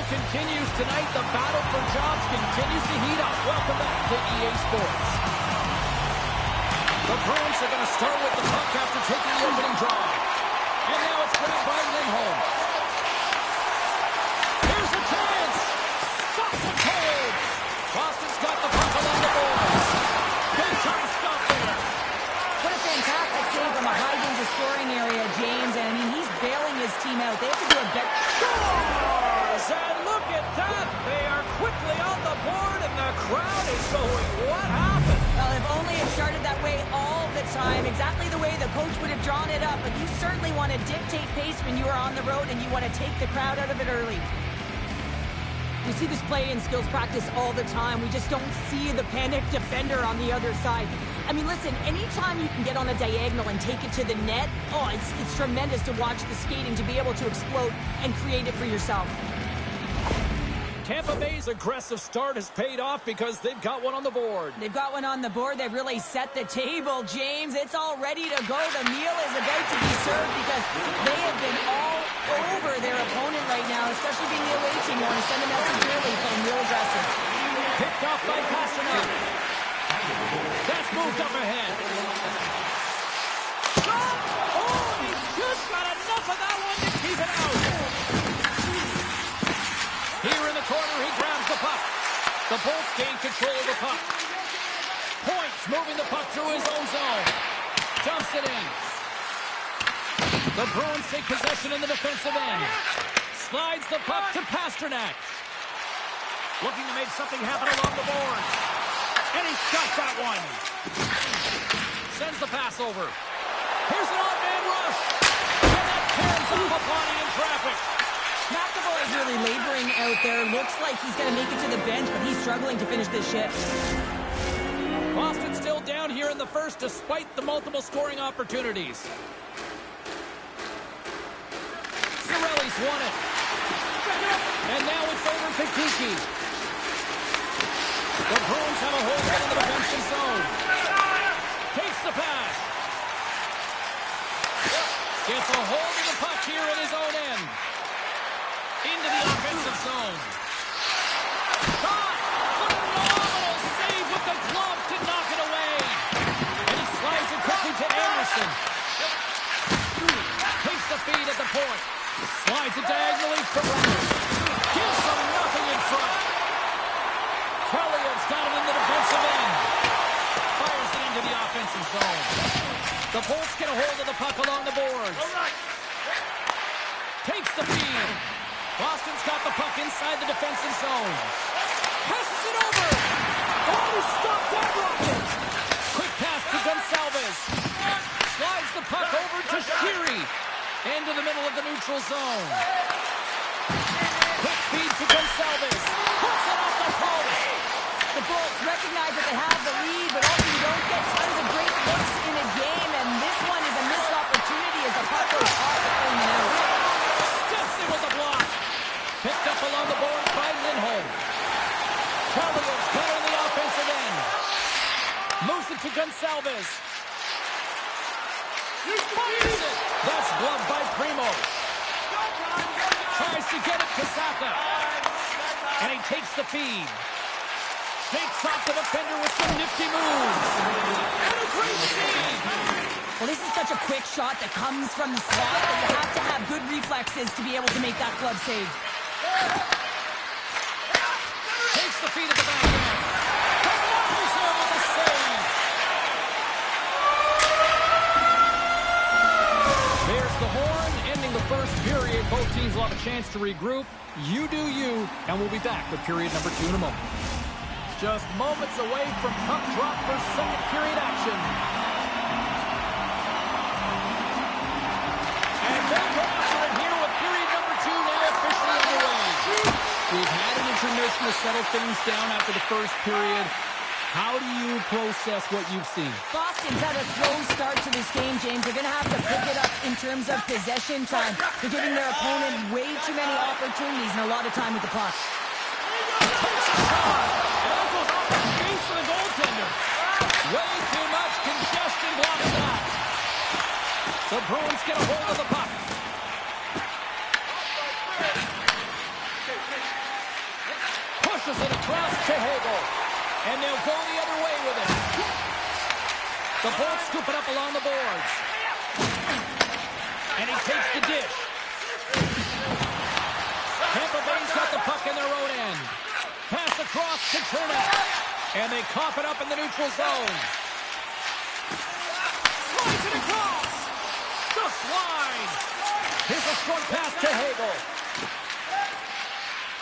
Continues tonight. The battle for jobs continues to heat up. Welcome back to EA Sports. The Bruins are going to start with the puck after taking the opening draw. And now it's grabbed by Lindholm. Here's a chance. Stops it cold. Boston's got the puck along the boards. Big time stop there. What a fantastic save from a high-danger scoring area, James. And I mean, he's bailing his team out. They have to do a better... And look at that! They are quickly on the board, and the crowd is going, what happened? Well, if only it started that way all the time, exactly the way the coach would have drawn it up, but you certainly want to dictate pace when you are on the road, and you want to take the crowd out of it early. We see this play in skills practice all the time. We just don't see the panic defender on the other side. I mean, listen, anytime you can get on a diagonal and take it to the net, oh, it's tremendous to watch the skating, to be able to explode and create it for yourself. Tampa Bay's aggressive start has paid off because they've got one on the board. They've got one on the board. They've really set the table, James. It's all ready to go. The meal is about to be served because they have been all over their opponent right now, especially being the away team. You want to send a message early, playing real aggressive. Picked off by Pasternak. That's moved up ahead. Shot! Oh, he just got enough of that one to keep it out. Here in the corner, he grabs the puck. The Bolts gain control of the puck. Points moving the puck through his own zone. Dumps it in. The Bruins take possession in the defensive end. Slides the puck to Pasternak. Looking to make something happen along the boards. And he's got that one. Sends the pass over. Here's an odd-man rush. And that tears off a body in traffic. McAvoy is really laboring out there. Looks like he's going to make it to the bench, but he's struggling to finish this shift. Boston still down here in the first despite the multiple scoring opportunities. Cirelli's won it. And now it's over to Kiki. The Bruins have a hold in the defensive zone. Takes the pass. Gets a hold of the puck here in his own end. Into the offensive zone. Shot! Phenomenal save with the glove to knock it away. And he slides it quickly to Anderson. Takes the feed at the point. Slides it diagonally for Reynolds. Gives them nothing in front. Kelly's got it in the defensive end. Fires it into the offensive zone. The Bolts get a hold of the puck along the boards. Takes the feed. Boston's got the puck inside the defensive zone. Passes it over. Oh, he stopped that rocket. Quick pass to Gonçalves. Slides the puck over to Sheary. Into the middle of the neutral zone. Quick feed to Gonçalves. Puts it off the post. The Bolts recognize that they have the lead, but also you don't get tons of great looks in a game, and this one is a missed opportunity as the puck goes off the frame out. Steps in with the block. Picked up along the boards by Lindholm. Kelly's got on the offensive end. Moves it to Gonçalves. Fires it. That's gloved by Primo. Tries to get it to Saka. And he takes the feed. Takes off the defender with some nifty moves. And a great save. Well, this is such a quick shot that comes from the slot that you have to have good reflexes to be able to make that glove save. Takes the feed at the back end. Covers him with a save. There's the horn, ending the first period. Both teams will have a chance to regroup. You do you, and we'll be back with period number 2 in a moment. Just moments away from puck drop for second period action. And then we're here with period number 2 now officially underway. We've had an intermission to settle things down after the first period. How do you process what you've seen? Boston's had a slow start to this game, James. They're going to have to pick it up in terms of possession time. They're giving their opponent way too many opportunities and a lot of time with the puck. For the goaltender. Way too much congestion blocks that. The Bruins get a hold of the puck. Pushes it across to Hagel. And they'll go the other way with it. The Bolts scoop it up along the boards. And he takes the dish. Tampa Bay's got the puck in their own end. Pass across to Turner. And they cough it up in the neutral zone. Slides it across. Just wide. Here's a short pass to Hagel.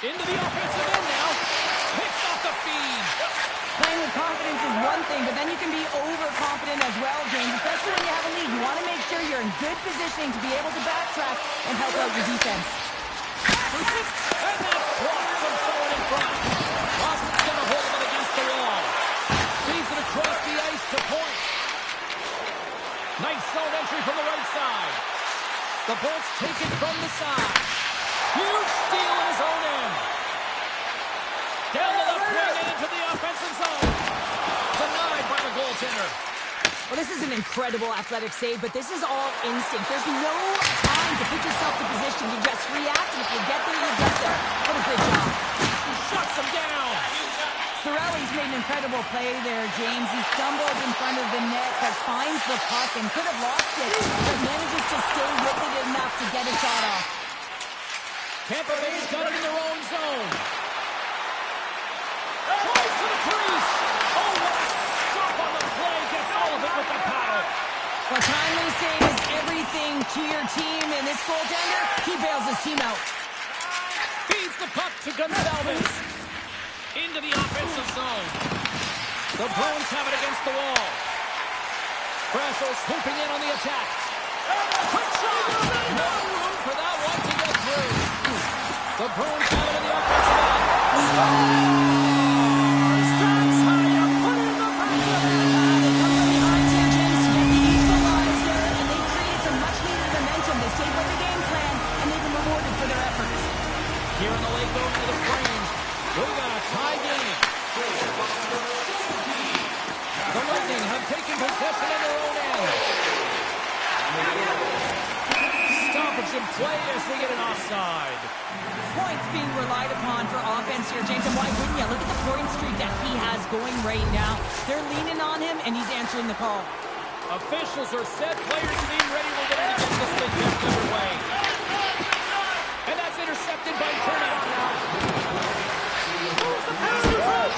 Into the offensive end now. Picks off the feed. Playing with confidence is one thing, but then you can be overconfident as well, James, especially when you have a lead. You want to make sure you're in good positioning to be able to backtrack and help out your defense. And that's blocked from someone in front. Boston's going to hold it against the wall. Feeds it across the ice to Point. Nice zone entry from the right side. The Bolts take it from the side. Huge steal in his own end. Down the left wing and into the offensive zone. Denied by the goaltender. Well, this is an incredible athletic save, but this is all instinct. There's no time to put yourself in position. You just react, and if you get there, you get there. What a good job. He shuts him down. Sorelli's made an incredible play there, James. He stumbles in front of the net, but finds the puck and could have lost it, but manages to stay with it enough to get a shot off. Tampa Bay's got it in their own zone. Tries to the crease. Oh, what a stop on the play. Gets all of it with the paddle. Well, timely save is everything to your team, and this goaltender, he bails his team out. Feeds the puck to Gonçalves. Into the offensive zone. The Bruins have it against the wall. Brasso swooping in on the attack. Quick shot. No room for that one to get through. The Bruins have it in the offensive end. Starts higher, put it in the back. They come from behind here, James, to get the equalizer, and they create some much-needed momentum. They stayed with the game plan, and they've been rewarded for their efforts. Here in the late going to the frame, we've got a tie game. The Lightning have taken possession in their own end. Stoppage in play as they get an offside. Points being relied upon for offense here, James, and why wouldn't you? Look at the point streak that he has going right now. They're leaning on him, and he's answering the call. Officials are set. Players seem ready. We're going to get this thing kept underway. And that's intercepted by Turner. Who's the pass in front?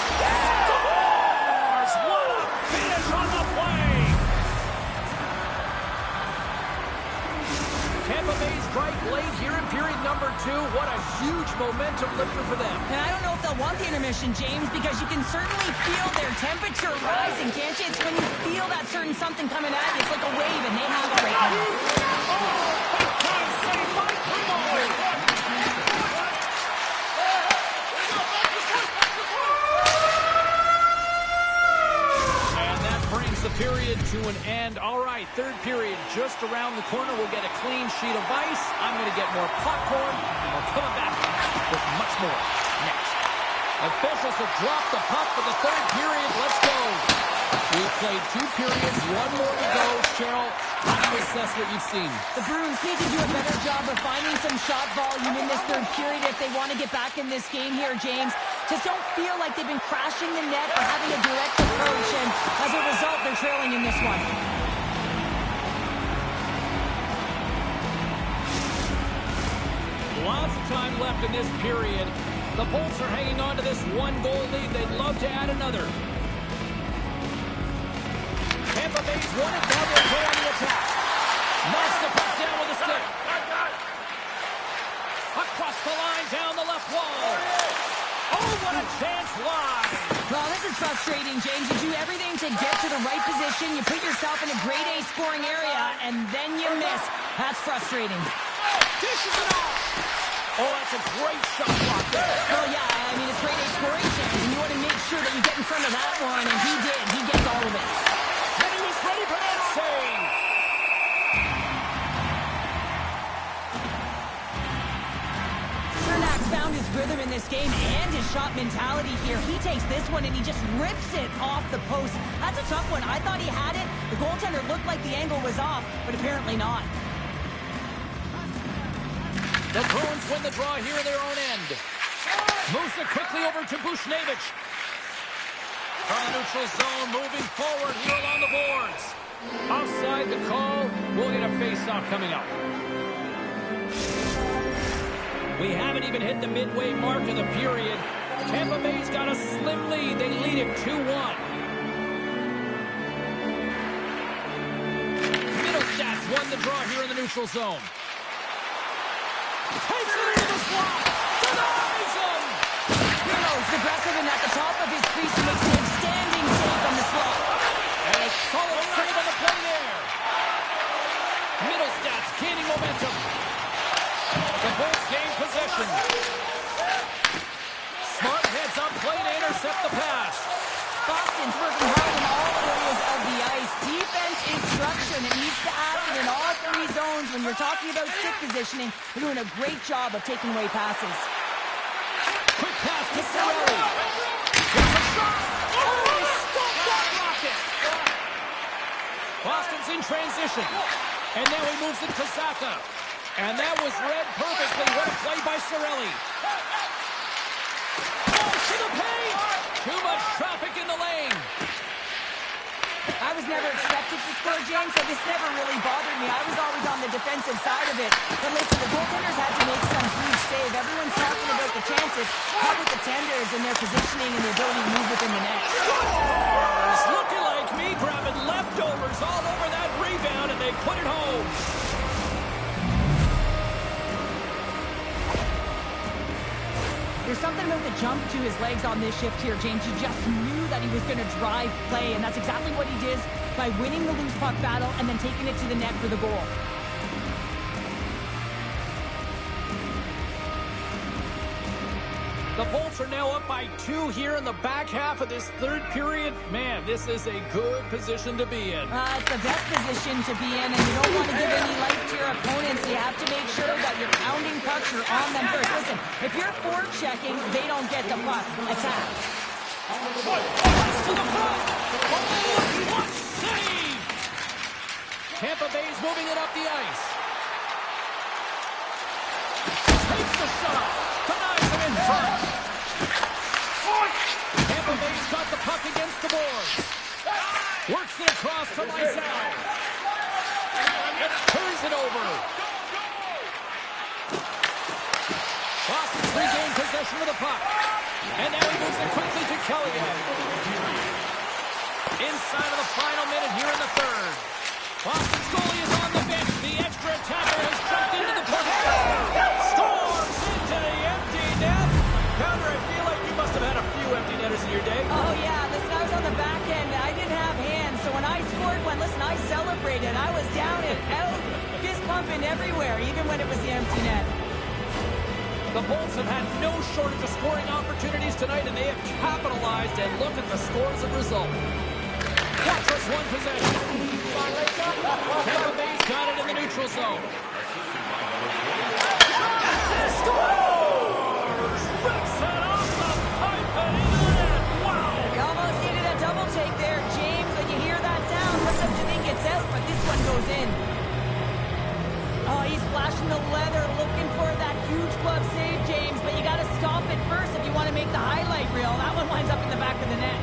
Scores! What a finish on the play! Tampa Bay strike late here in period number 2. What a huge momentum lifter for them. And I don't know if they'll want the intermission, James, because you can certainly feel their temperature rising, can't you? It's when you feel that certain something coming at you. It's like a wave, and they have it right now. Oh, big time save by Primo. And that brings the period to an end. All right, third period just around the corner. We'll get a clean sheet of ice. I'm going to get more popcorn, and we're coming back with much more next. Officials have dropped the puck for the third period. Let's go. We've played 2 periods, 1 more to go. Cheryl, how do you assess what you've seen? The Bruins need to do a better job of finding some shot volume in this third period if they want to get back in this game here, James. Just don't feel like they've been crashing the net or having a direct approach, and as a result, they're trailing in this one. Lots of time left in this period. The Bolts are hanging on to this 1-goal lead. They'd love to add another. Tampa Bay's won it. Now they'll go on the attack. Knocks the puck down with a stick. Across the line, down the left wall. Oh, what a chance wide. Well, this is frustrating, James. You do everything to get to the right position. You put yourself in a grade A scoring area, and then you miss. That's frustrating. Dishes it off. Oh, that's a great shot block there. Well, yeah, I mean, it's grade A scoring chance, and you want to make sure that you get in front of that one, and he did. He gets all of it. And he was ready for that save. Found his rhythm in this game and his shot mentality here. He takes this one and he just rips it off the post. That's a tough one. I thought he had it. The goaltender looked like the angle was off, but apparently not. The Bruins win the draw here in their own end. Moves it quickly over to Bushnevich. From the neutral zone, moving forward here along the boards. Offside the call. We'll get a face-off coming up. We haven't even hit the midway mark of the period. Tampa Bay's got a slim lead. They lead it 2-1. Middlestats won the draw here in the neutral zone. Takes it into the slot. Denies him. Heroes aggressive and at the top of his crease and makes an outstanding save on the slot. And a solid save on the play there. Middlestats gaining momentum. The Bulls gain possession. Smart heads up play to intercept the pass. Boston's working hard in all areas of the ice. Defense is structure, and it needs to happen in all 3 zones. When you're talking about stick positioning, they're doing a great job of taking away passes. Quick pass to Sorelli. Gets a shot. Oh, he stopped that rocket. Boston's in transition. And now he moves it to Saka. And that was read perfectly. What a play by Sorelli. Oh, to the paint. Too much traffic in the lane. I was never expected to score, James, so this never really bothered me. I was always on the defensive side of it. But listen, the goaltenders had to make some huge save. Everyone's talking about the chances. How about the tenders and their positioning and the ability to move within the net? Scores! Looking like me, grabbing leftovers all over that rebound, and they put it home. There's something about the jump to his legs on this shift here, James. You just knew that he was going to drive play, and that's exactly what he did by winning the loose puck battle and then taking it to the net for the goal. The Bolts are now up by 2 here in the back half of this third period. Man, this is a good position to be in. It's the best position to be in, and you don't want to give any life to your opponents. You have to make sure that you're pounding pucks, you're on them first. Listen, if you're forechecking, they don't get the puck. Attack. Pass to the front. Oh, what save! Tampa Bay's moving it up the ice. Takes the shot. Denies him in front. Tampa Bay's got the puck against the boards. Works it across to Lysell. Turns it over. Boston's regained possession of the puck. And now he moves it quickly to Kellyanne. Inside of the final minute here in the third. Boston's goalie is on the bench. The extra attacker has jumped into the puck. Scores into the empty net. Counter, I feel like you must have had a few empty netters in your day. Oh, yeah. Listen, I was on the back end. I didn't have hands, so when I scored one, listen, I celebrated. I was down and out, fist pumping everywhere, even when it was the empty net. The Bolts have had no shortage of scoring opportunities tonight, and they have capitalized, and look at the scores of result. Quattro's one possession. Tampa Bay's got it in the neutral zone. Scores! Rips it off the pipe and into the net. Wow! You almost needed a double take there, James. flashing the leather, looking for that huge glove save, James, but you got to stop it first if you want to make the highlight reel. That one winds up in the back of the net.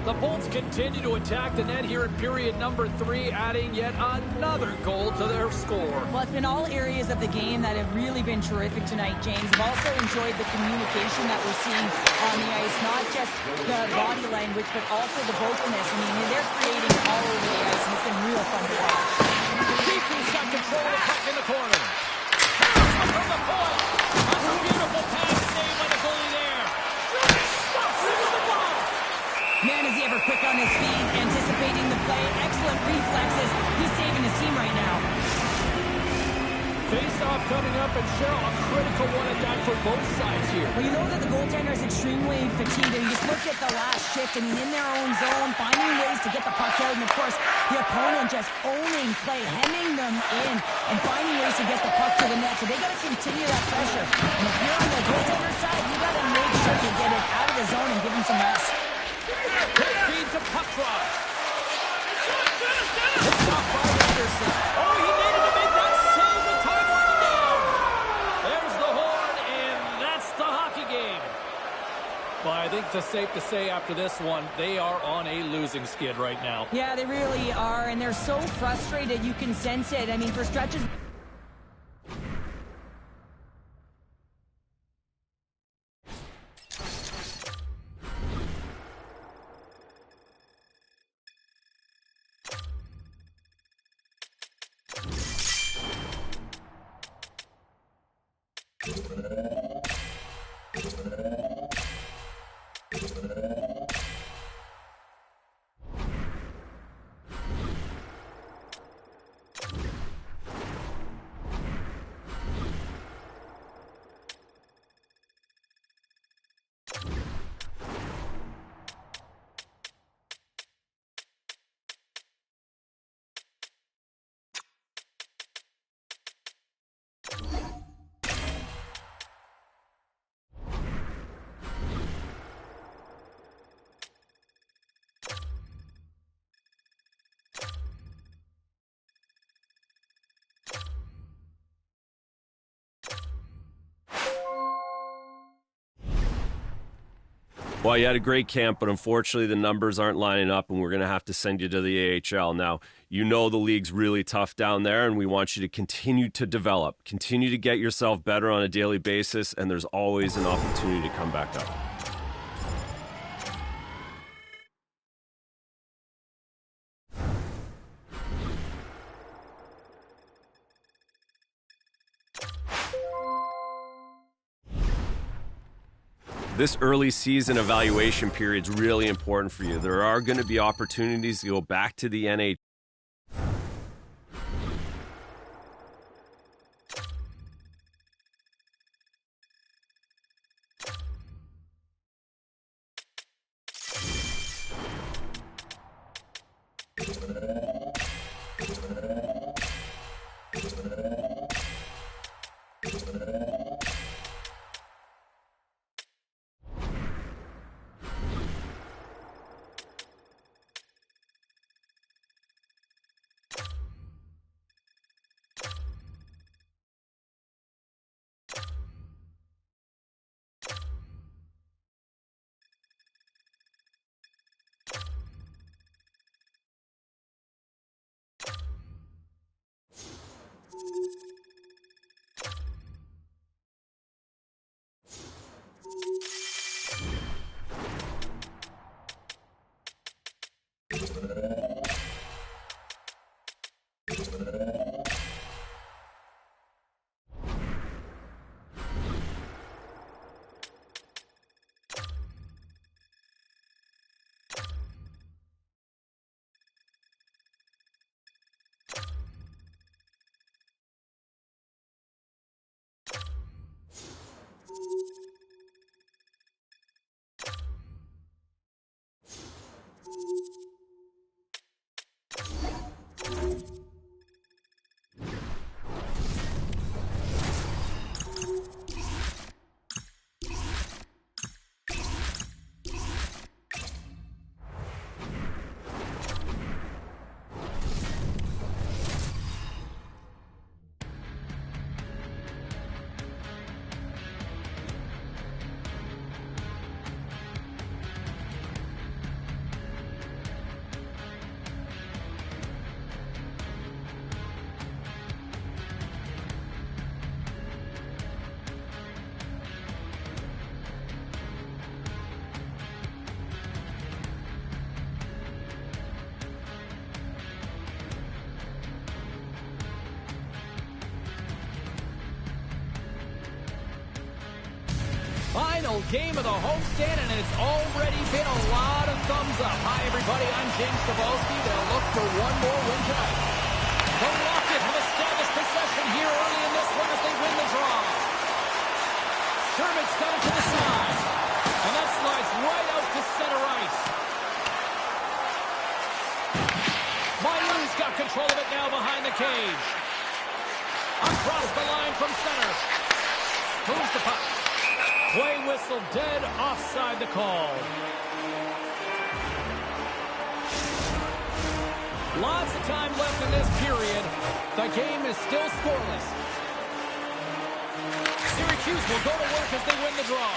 The Bolts continue to attack the net here in period number 3, adding yet another goal to their score. Well, it's been all areas of the game that have really been terrific tonight, James. I've also enjoyed the communication that we're seeing on the ice, not just the body language, but also the vocalness. I mean, they're creating all over the ice, and it's been real fun to watch. Keith's got control of the puck in the corner. Harrison from the point. That's a beautiful pass save by the goalie there. Stuffs it with the glove. Man, is he ever quick on his feet, anticipating the play. Excellent reflexes. He's saving his team right now. Face-off coming up, and Cheryl, a critical one at that for both sides here. Well, you know that the goaltender is extremely fatigued. And you just look at the last shift, and he's in their own zone, finding ways to get the puck out. And, of course, the opponent just owning play, hemming them in, and finding ways to get the puck to the net. So they got to continue that pressure. And if you're on the goaltender side, you got to make sure to get it out of the zone and give him some rest. Quick feed to puck drop. Picked off by Anderson. Oh, he needed to make that save with time running down. There's the horn, and that's the hockey game. Well, I think it's safe to say after this one, they are on a losing skid right now. Yeah, they really are, and they're so frustrated. You can sense it. I mean, for stretches... Well, you had a great camp, but unfortunately the numbers aren't lining up, and we're going to have to send you to the AHL. Now, you know the league's really tough down there, and we want you to continue to develop, continue to get yourself better on a daily basis, and there's always an opportunity to come back up. This early season evaluation period is really important for you. There are going to be opportunities to go back to the NHL. final game of the homestand, and it's already been a lot of thumbs up. Hi, everybody. I'm James Cebulski. They'll look for one more win tonight. The Rockets have established possession here early in this one as they win the draw. Sherman's got it to the side, and that slides right out to center ice. Mayu's got control of it now behind the cage. Across the line from center. Moves the puck. Play whistle dead, offside the call. Lots of time left in this period. The game is still scoreless. Syracuse will go to work as they win the draw.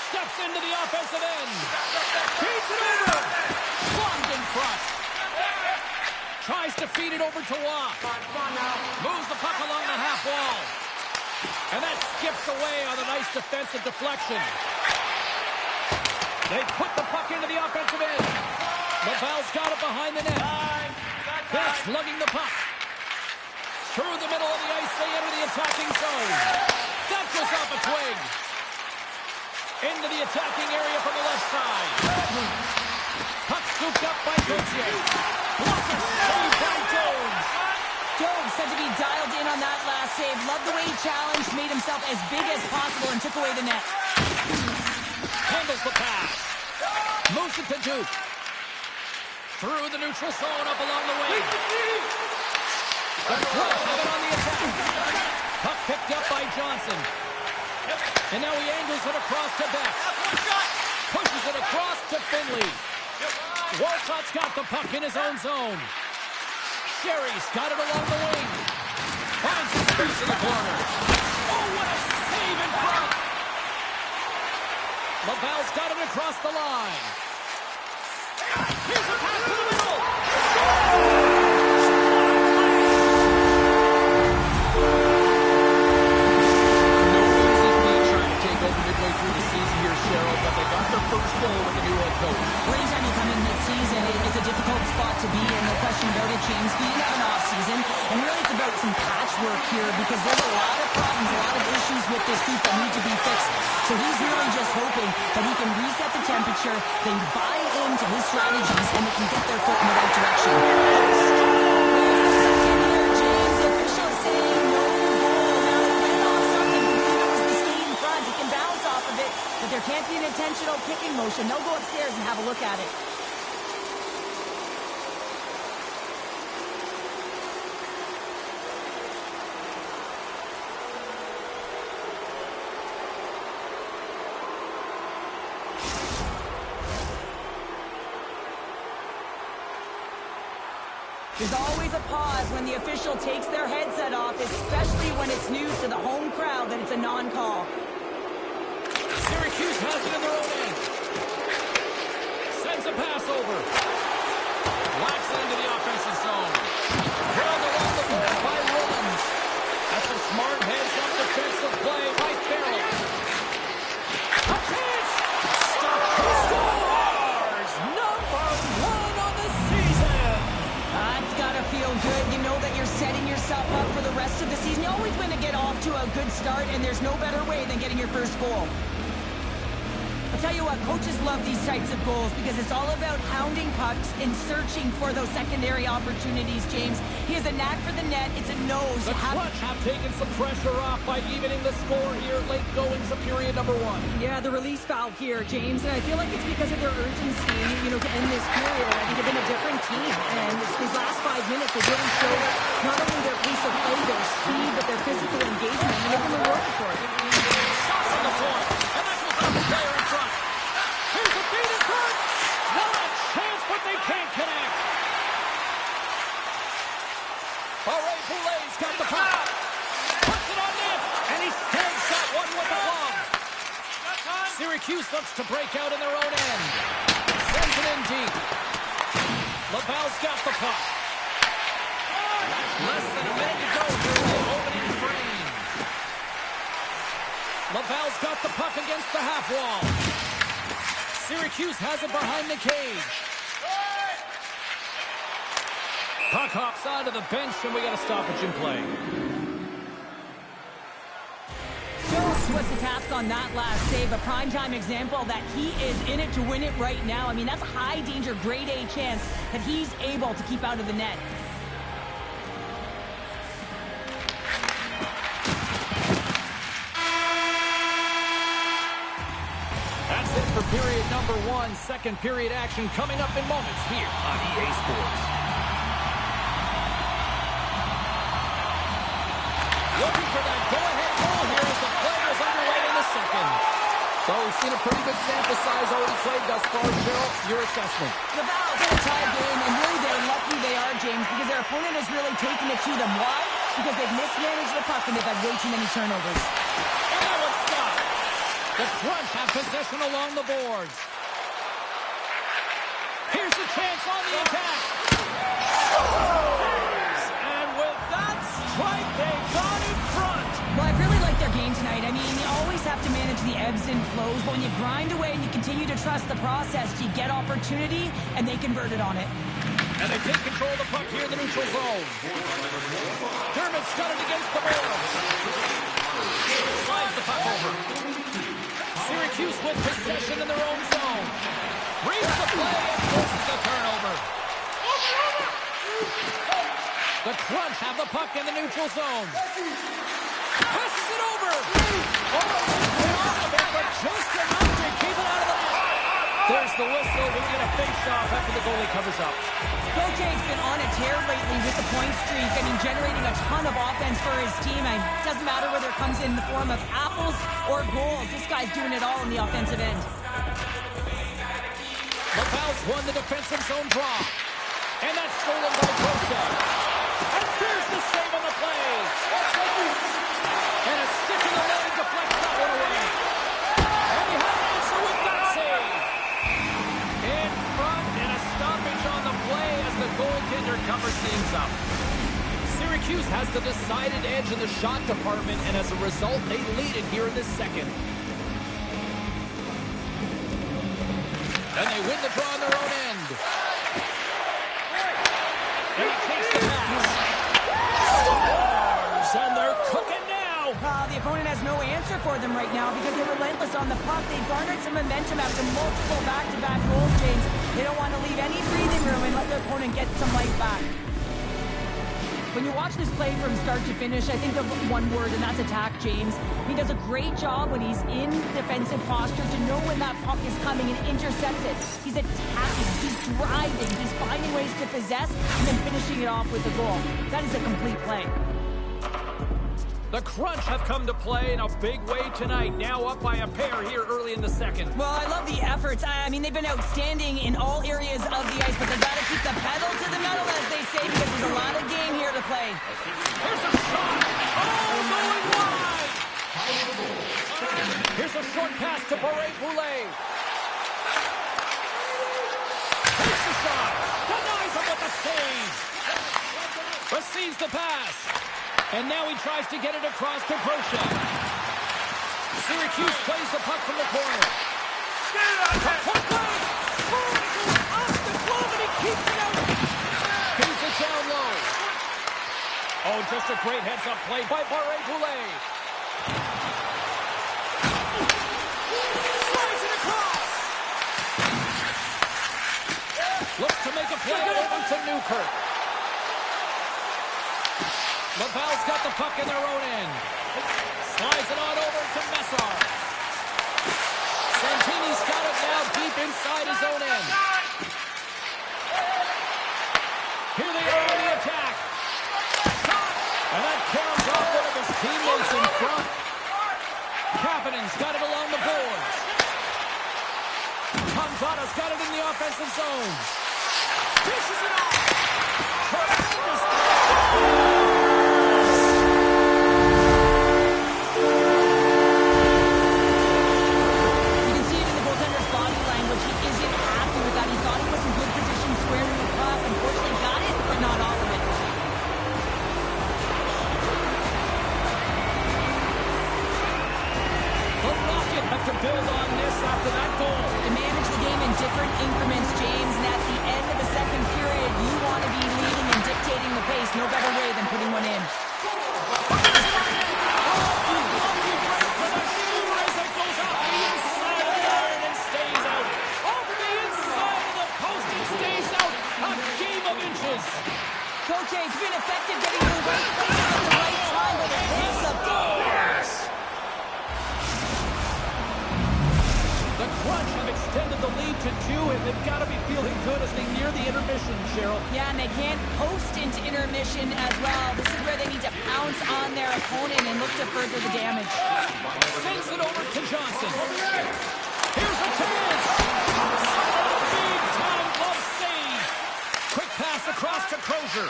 Steps into the offensive end. Feeds it over. Blocked in front. Tries to feed it over to Waugh. Moves the puck along the half wall. And that skips away on a nice defensive deflection. They put the puck into the offensive end. Laval's got it behind the net. That's lugging the puck. Through the middle of the ice, they enter the attacking zone. That goes off a twig. Into the attacking area from the left side. Puck scooped up by Gauthier. Blocker saved by Jones. Jones said to be dialed in on that last save. Loved the way he challenged, made himself as big as possible, and took away the net. Handles the pass. Moves it to Duke. Through the neutral zone, up along the wing. The Frogs have it on the attack. Puck picked up by Johnson. And now he angles it across to Beck. Pushes it across to Finley. Walcott's got the puck in his own zone. Sherry's got it along the wing. Finds his space in the corner. Oh, what a save in front. Laval's got it across the line. Here's a pass to the middle. No easy feat trying to take over midway through the season here, Cheryl, but they got their first goal with the new head coach. Well, anytime you come in mid-season, it's a difficult spot to be in, no question about it, James. We didn't have an off-season, and really it's about some patchwork here because there's a lot of problems, a lot of issues with this group that need to be fixed. So he's really just hoping that he can reset the temperature, they buy into his strategies, and they can get their foot in the right direction. James, the official saying no goal. Now he went off something. We believe it was the skate in front. He can bounce off of it, but there can't be an intentional kicking motion. They'll go upstairs and have a look at it. There's always a pause when the official takes their headset off, especially when it's news to the home crowd that it's a non-call. Syracuse has it in their own end. Sends a pass over. Locks it into the offensive zone. Held along the board by Rollins. That's a smart heads-up defensive play by Farrell. A chance! Stop! Scores! Number one on the season! It's gotta feel good. You know that you're setting yourself up for the rest of the season. You always want to get off to a good start, and there's no better way than getting your first goal. I'll tell you what, coaches love these types of goals because it's all about hounding pucks and searching for those secondary opportunities, James. He has a knack for the net. It's a nose. The Clutch have taken some pressure off by evening the score here late goings of period number one. Yeah, the release foul here, James, and I feel like it's because of their urgency, to end this period. I think they've been a different team, and these last 5 minutes have really showed not only their pace of play, their speed, but their physical engagement, and they've been working for it. Shots on the point, and that goes off the player in front. Here's a feed in front. Not a chance, but they can't connect. Alright, Boulet's got the puck. Puts it on net, and he snags that one with the glove. Syracuse looks to break out in their own end. Sends it in deep. Laval's got the puck. Less than a minute to go through the opening frame. Laval's got the puck against the half wall. Syracuse has it behind the cage. Puck hops onto the bench, and we got a stoppage in play. Jones was the task on that last save. A primetime example that he is in it to win it right now. I mean, that's a high danger, grade A chance that he's able to keep out of the net. That's it for period number 1. Second period action coming up in moments here on EA Sports. Looking for that go-ahead goal here as the play is underway in the second. So we've seen a pretty good sample size already played thus far. Cheryl, your assessment. The Valves in a tie game, and really they're lucky they are, James, because their opponent has really taken it to them. Why? Because they've mismanaged the puck and they've had way too many turnovers. And that was stopped. The Crunch have possession along the boards. Here's the chance on the attack. And with that strike, they got in front. Well, I've really liked their game tonight. I mean, you always have to manage the ebbs and flows, but when you grind away and you continue to trust the process, you get opportunity, and they converted on it. And they take control of the puck here in the neutral zone. Dermott's got it against the boards. Slides the puck over. Syracuse with possession in their own zone. Reads the play and forces the turnover. The Crunch have the puck in the neutral zone. Passes it over. Off of it, but just enough to keep it out of the net. There's the whistle. We get a face-off after the goalie covers up. Gautier's been on a tear lately with the point streak. I mean, generating a ton of offense for his team. It doesn't matter whether it comes in the form of apples or goals. This guy's doing it all on the offensive end. The Valves won the defensive zone draw. And that's stolen by Kosa. And there's the save on the play. And a stick in the leg deflects that one away. And he had an answer with that save. In front and a stoppage on the play as the goaltender covers things up. Syracuse has the decided edge in the shot department, and as a result, they lead it here in this second. And they win the draw on their own end. And he takes the pass. Scores, and they're cooking now. The opponent has no answer for them right now because they're relentless on the puck. They've garnered some momentum after multiple back-to-back goals, James. They don't want to leave any breathing room and let their opponent get some life back. When you watch this play from start to finish, I think of one word, and that's attack, James. He does a great job when he's in defensive posture to know when that puck is coming and intercept it. He's attacking, he's driving, he's finding ways to possess, and then finishing it off with a goal. That is a complete play. The Crunch have come to play in a big way tonight, now up by a pair here early in the second. Well, I love the efforts. I mean, they've been outstanding in all areas of the ice, but they got to keep the pedal to the metal, as they say, because there's a lot of game here to play. Here's a shot. Oh, going wide. Here's a short pass to Boulet. Takes the shot. Denies him with the save. Receives the pass. And now he tries to get it across to Grosha. Syracuse plays the puck from the corner. Puck right. Off the glove, and he keeps it out. Feeds it down low. Oh, just a great heads-up play by Boulet. Slides it across. Looks to make a play over to Newkirk. The Valves got the puck in their own end. Slides it on over to Messar. Santini's got it now deep inside his own end. Here they are on the attack. And that comes off one of his teammates in front. Kapanen's got it along the boards. Gonzaga's got it in the offensive zone. Dishes it off. Tremendous pass. To build on this after that goal. To manage the game in different increments, James, and at the end of the second period, you want to be leading and dictating the pace. No better way than putting one in. is. Coche's been effective getting to the right place at the right time, but it hits the doors. The Crunch have extended the lead to 2, and they've got to be feeling good as they near the intermission, Cheryl. Yeah, and they can't coast into intermission as well. This is where they need to pounce on their opponent and look to further the damage. Sends it over to Johnson. Here's a chance. Big time glove save. Quick pass across to Crozier.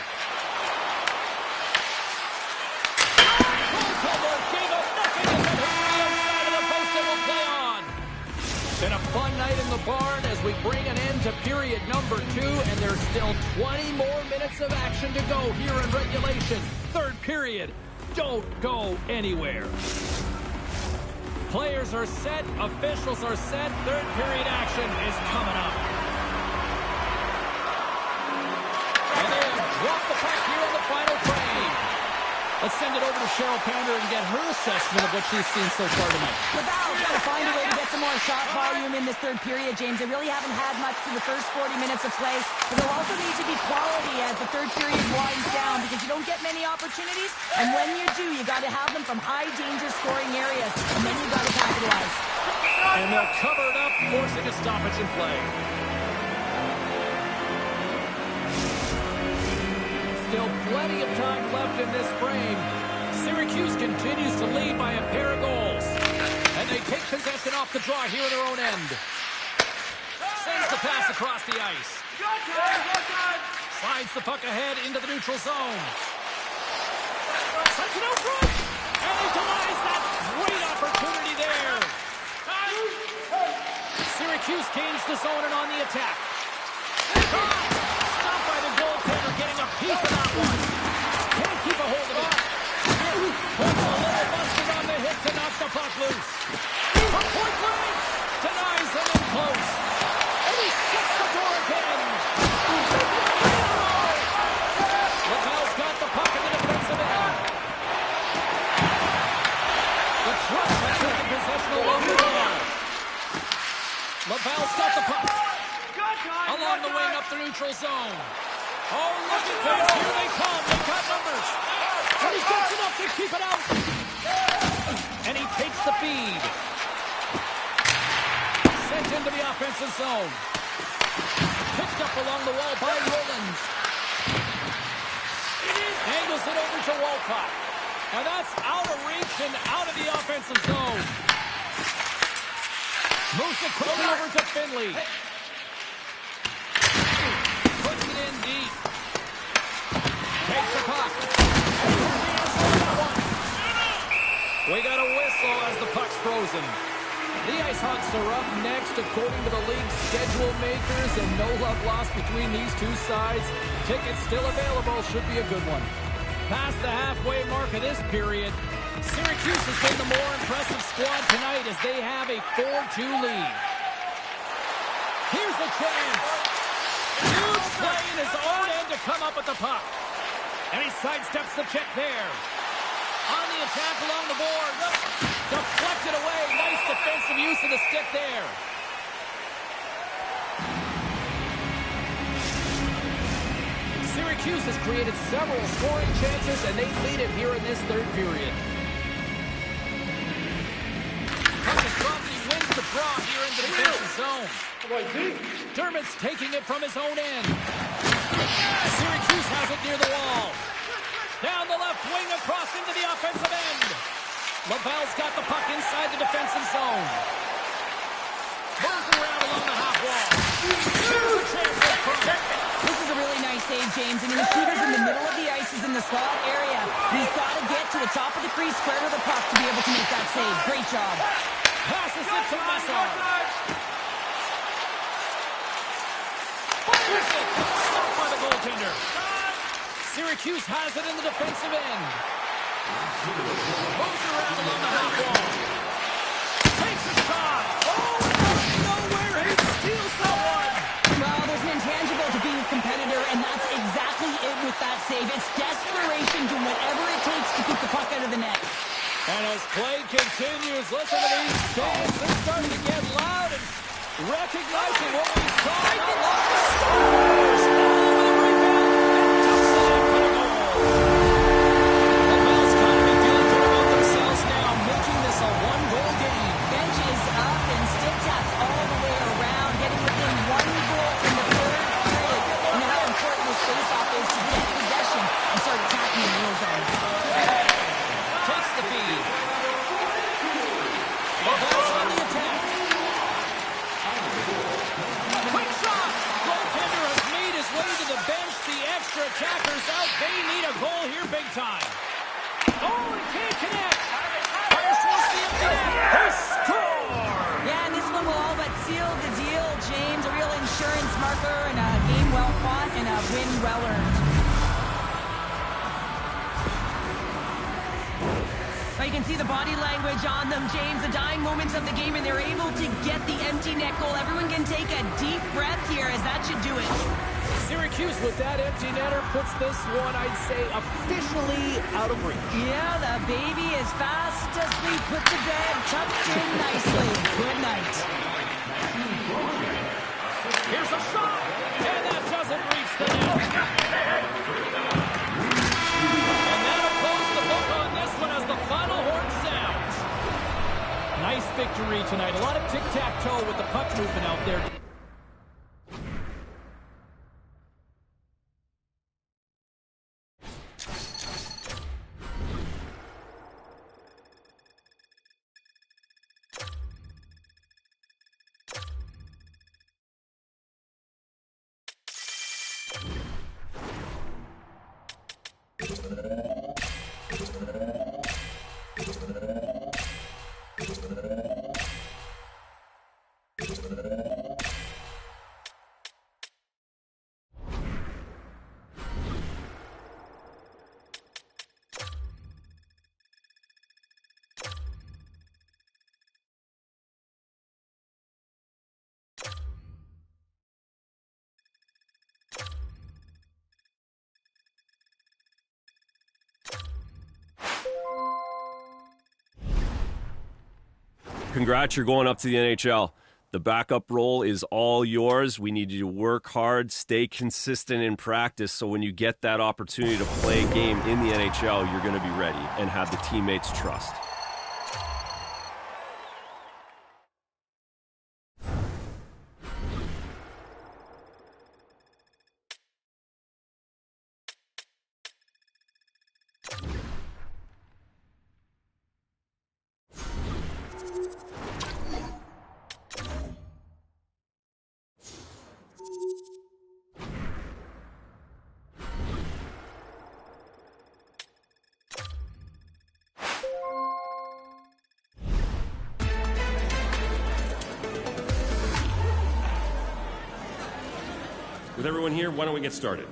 Goaltender gave up nothing as it hits the outside of the post and will play on. Been a fun night in the barn as we bring an end to period number 2, and there's still 20 more minutes of action to go here in regulation. Third period. Don't go anywhere. Players are set, officials are set, third period action is coming up. And they have dropped the puck here on the final frame. Let's send it over to Cheryl Pander and get her assessment of what she's seen so far tonight. Laval's got to find a way to get some more shot volume in this third period, James. They really haven't had much through the first 40 minutes of play, but there'll also need to be quality as the third period winds down because you don't get many opportunities, and when you do, you got to have them from high-danger scoring areas, and then you got to capitalize. And they'll cover it up, forcing a stoppage in play. Still plenty of time left in this frame. Syracuse continues to lead by a pair of goals. And they take possession off the draw here in their own end. Sends the pass across the ice. Slides the puck ahead into the neutral zone. Sends it out front. And he denies that great opportunity there. Syracuse gains the zone and on the attack. Stopped by the goaltender, getting a piece of that one. Can't keep a hold of it. Puts a little busted on the hit to knock the puck loose. From point blank, denies them in close. And he shuts the door again. Laval's got the puck in the defensive end. The Crunch has taken possession along the wall. Laval's got the puck. Along the wing up the neutral zone. Oh, look at this. Here they come. They got numbers. And he gets enough to keep it out. And he takes the feed. Sent into the offensive zone. Picked up along the wall by Rollins. Angles it over to Walcott. And that's out of reach and out of the offensive zone. Moves it quickly over to Finley. Puts it in deep. Takes the puck. We got a whistle as the puck's frozen. The Ice Hawks are up next according to the league's schedule makers, and no love lost between these two sides. Tickets still available. Should be a good one. Past the halfway mark of this period, Syracuse has been the more impressive squad tonight as they have a 4-2 lead. Here's a chance. Huge play in his own end to come up with the puck. And he sidesteps the check there. On the attack along the boards. Deflected away. Nice defensive use of the stick there. Syracuse has created several scoring chances, and they lead it here in this third period. Puck is dropped, and he wins the draw here into the defensive zone. Dermott's taking it from his own end. Syracuse has it near the wall. Down the left wing across into the offensive end. Laval's got the puck inside the defensive zone. Moves around along the half wall. Here's a chance up front. This is a really nice save, James. I mean, the shooter's in the middle of the ice. He's in the slot area. He's got to get to the top of the crease square to the puck to be able to make that save. Great job. Passes it to Messar. Fires it. Stopped by the goaltender. Syracuse has it in the defensive end. Moves around along the half wall. Takes a shot. Oh, nowhere. He steals that one. Well, there's an intangible to being a competitor, and that's exactly it with that save. It's desperation, doing whatever it takes to keep the puck out of the net. And as play continues, listen to these stands. They're starting to get loud and recognizing what we saw. Not long. Scores! All over the rebound. time. Oh, he can't connect. Fires towards the empty net. He scores! Yeah, and this one will all but seal the deal, James. A real insurance marker and a game well fought and a win well earned. But you can see the body language on them, James. The dying moments of the game, and they're able to get the empty net goal. Everyone can take a deep breath here, as that should do it. Syracuse with that empty netter puts this one, I'd say, officially out of reach. Yeah, the baby is fast asleep, put to bed, tucked in nicely. Good night. Here's a shot, and that doesn't reach the net. And that'll close the book on this one as the final horn sounds. Nice victory tonight. A lot of tic-tac-toe with the puck movement out there. Congrats, you're going up to the NHL. The backup role is all yours. We need you to work hard, stay consistent in practice, so when you get that opportunity to play a game in the NHL, you're going to be ready and have the teammates' trust. With everyone here, why don't we get started?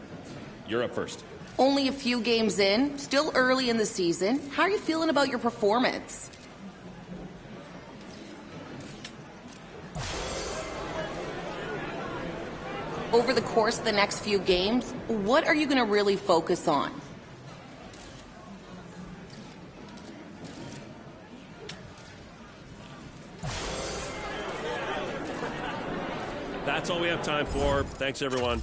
You're up first. Only a few games in, still early in the season. How are you feeling about your performance? Over the course of the next few games, what are you going to really focus on? That's all we have time for. Thanks, everyone.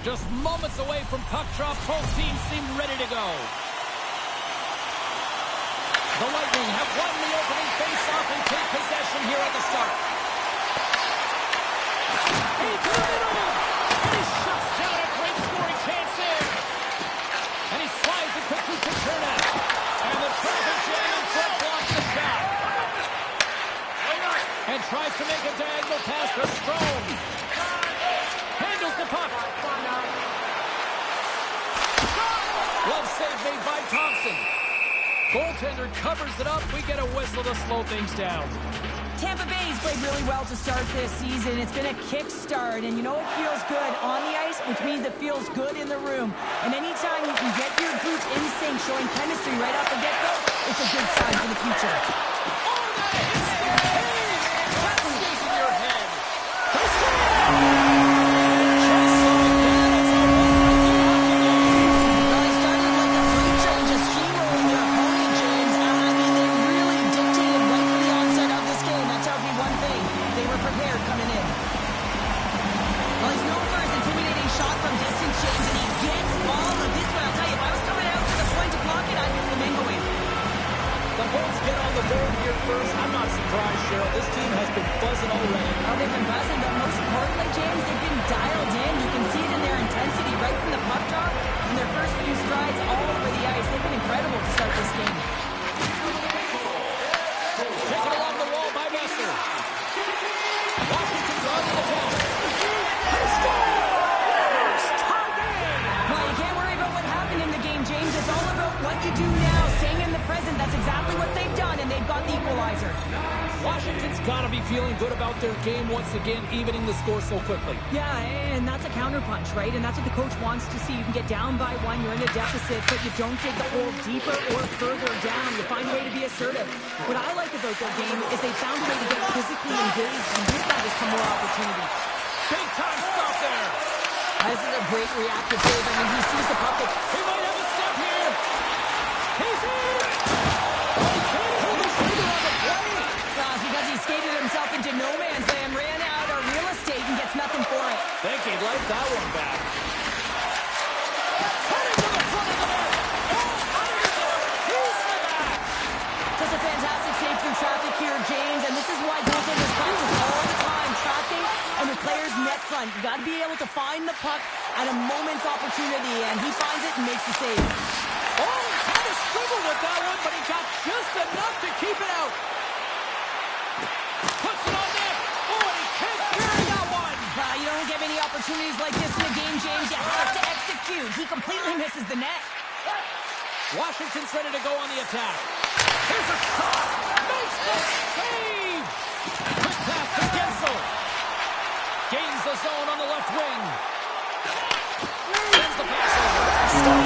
Just moments away from puck drop. Both teams seem ready to go. The Lightning have won the opening face-off and take possession here at the start. Into the middle! And he shuts down a great scoring chance there. And he slides it quickly to Turner. And the traffic jam in front blocks the shot. And tries to make a diagonal pass for Strome. Handles the puck. Glove save made by Thompson. Goaltender covers it up. We get a whistle to slow things down. Tampa Bay's played really well to start this season. It's been a kick-start, and you know it feels good on the ice, which means it feels good in the room. And anytime you can get your group in sync, showing chemistry right off the get-go, it's a good sign for the future. Oh, that hits the cage! That stays in your head. Well, he started like a freight train, just steamrolling their opponent, James. I mean, they really dictated right from the onset of this game. That tells me one thing. They were prepared coming in. Well, he's known for his intimidating shot from distance, James, and he gets all of this one. I'll tell you, if I was coming out to the point to block it, I'd be flamingoing. The Bolts get on the board here first. I'm not surprised, Cheryl. This team has been buzzing already. Oh, they've been buzzing, but most importantly, James, they've been dialed in. You can see it in their intensity right from the puck drop and their first few strides all over the ice. They've been incredible to start this game. Taken along the wall by Messer. Washington's on the attack. Well, you can't worry about what happened in the game, James. It's all about what you do now, staying in the present. That's exactly what they've done, and they've got the equalizer. Washington's got to be feeling good about their game once again, evening the score so quickly. Yeah, and that's a counterpunch, right? And that's what the coach wants to see. You can get down by one, you're in a deficit, but you don't dig the hole deeper or further down. You find a way to be assertive. What I like about their game is they found a way to get physically engaged, and with that has come more opportunity. Big time stop there. This is a great reactive save. I mean, he sees the puck. He might have a step here. He's in. He can't hold the trigger on the play. It's because he skated himself into no man's land, ran out of real estate, and gets nothing for it. Think he'd like that one back. Heading to the front of the net. Oh, underneath. He's back. Just a fantastic save through traffic here, James, and this is why goaltenders practice all the time, tracking and the player's net front. You got to be able to find the puck at a moment's opportunity, and he finds it and makes the save. Oh, he kind of struggled with that one, but he got just enough to keep it out. Puts it on net. Oh, and he can't carry that one. You don't get many opportunities like this in the game, James. You have to execute. He completely misses the net. Washington's ready to go on the attack. Here's a shot. Makes the save. Quick pass to Gensel. Gains the zone on the left wing. Sends the pass over. Stop.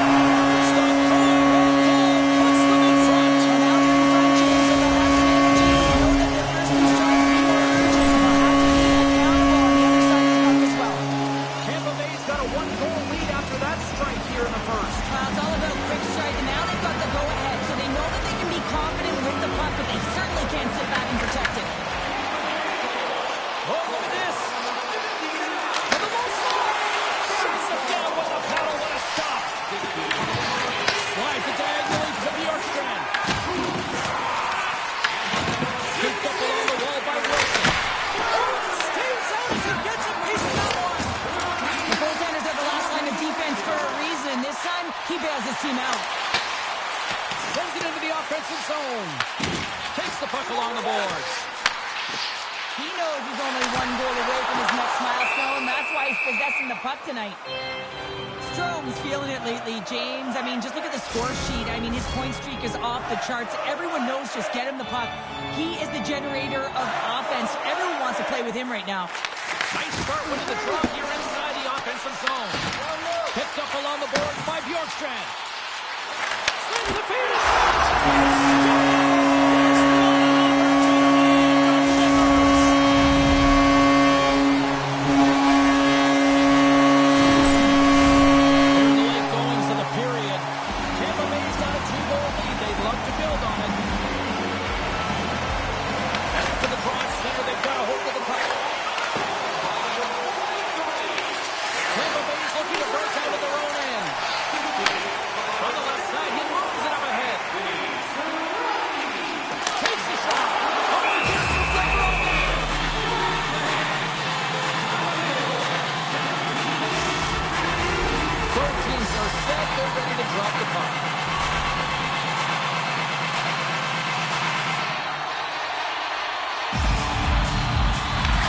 Puts them in front. And now they're in front, James. So that has to be the team. You know that their first two strikes will be more urgent. They'll have to be accountable on the other side of the puck as well. Tampa Bay's got a one-goal lead after that strike here in the first. It's all about quick strike, and now they've got the go-ahead, so they know that they can be confident with the puck, but they certainly can't sit back and protect it. Oh, look at this. To the low side. Shuts it down with the paddle. What a stop. Slides it diagonally to Bjorkstrand. Picked up along the wall by Wilson. Oh, stays out as he gets a piece of that one. The goaltenders are the last line of defense for a reason. This time, he bails his team out. Sends it into the offensive zone. Takes the puck along the boards. He knows he's only one goal away from his next milestone. That's why he's possessing the puck tonight. Strome's feeling it lately, James. I mean, just look at the score sheet. I mean, his point streak is off the charts. Everyone knows just get him the puck. He is the generator of offense. Everyone wants to play with him right now. Nice start winning the draw here inside the offensive zone. Picked up along the boards by Bjorkstrand. Slings the feed. Looking to break Both teams are set. They're ready to drop the puck.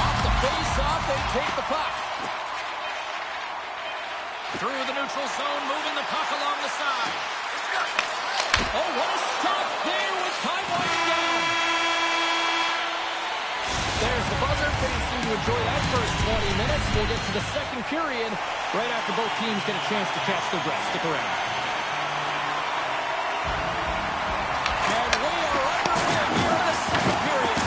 Off the face-off, they take the puck. Through the neutral zone, moving the puck along the side. Oh, what a stop there with time winding down. There's the buzzer. Fans seem to enjoy that first 20 minutes. We'll get to the second period right after both teams get a chance to catch their breath. Stick around. And we are underway here in the second period.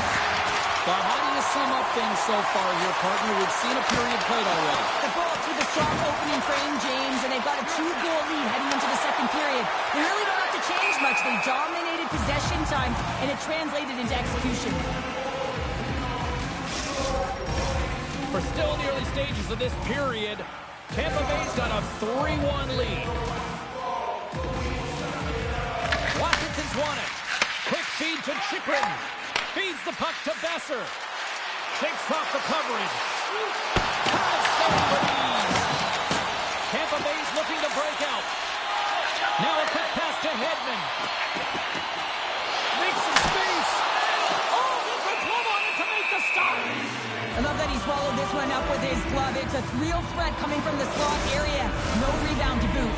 But how do you sum up things so far here, partner? We've seen a period played already. The Bolts with a strong opening frame, James, and they've got a 2-goal lead heading into the second period. They really don't have to change much. They dominated possession time, and it translated into execution. We're still in the early stages of this period. Tampa Bay's got a 3-1 lead. Washington's won it. Quick feed to Chikrin. Feeds the puck to Besser. Shakes off the coverage. Tampa Bay's looking to break out. Now a quick pass to Hedman. Makes some space. Oh, gets a glove on it to make the stop. I love that he swallowed this one up with his glove. It's a real threat coming from the slot area. No rebound to boot.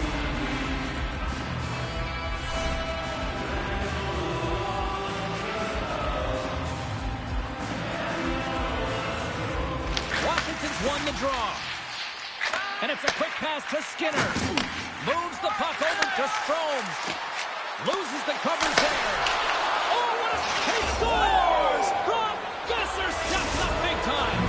Washington's won the draw. And it's a quick pass to Skinner. Moves the puck over to Strome. Loses the coverage there. Oh, what a... He scores! Brock Besser steps up big time.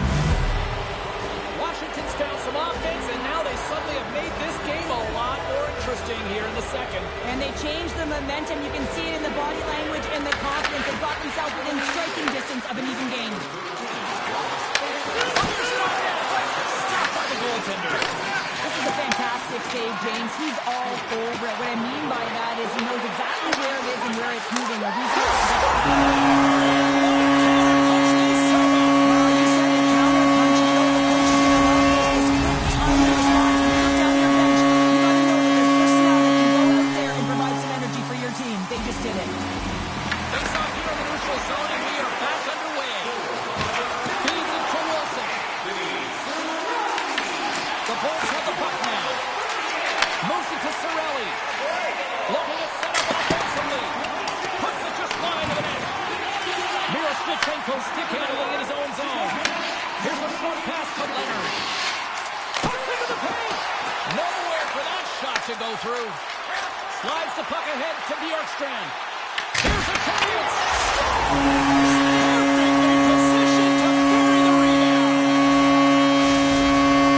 Washington's down some offense, and now they suddenly have made this game a lot more interesting here in the second. And they changed the momentum. You can see it in the body language and the confidence. They've got themselves within striking distance of an even game. Stopped by the goaltender. This is a fantastic save, James. He's all over it. What I mean by that is he knows exactly where it is and where it's moving. Stick handling in his own zone. Here's a short pass to Leonard. Puts into the paint. Nowhere for that shot to go through. Slides the puck ahead to Bjorkstrand. Here's a chance. Perfect in position to bury the rebound.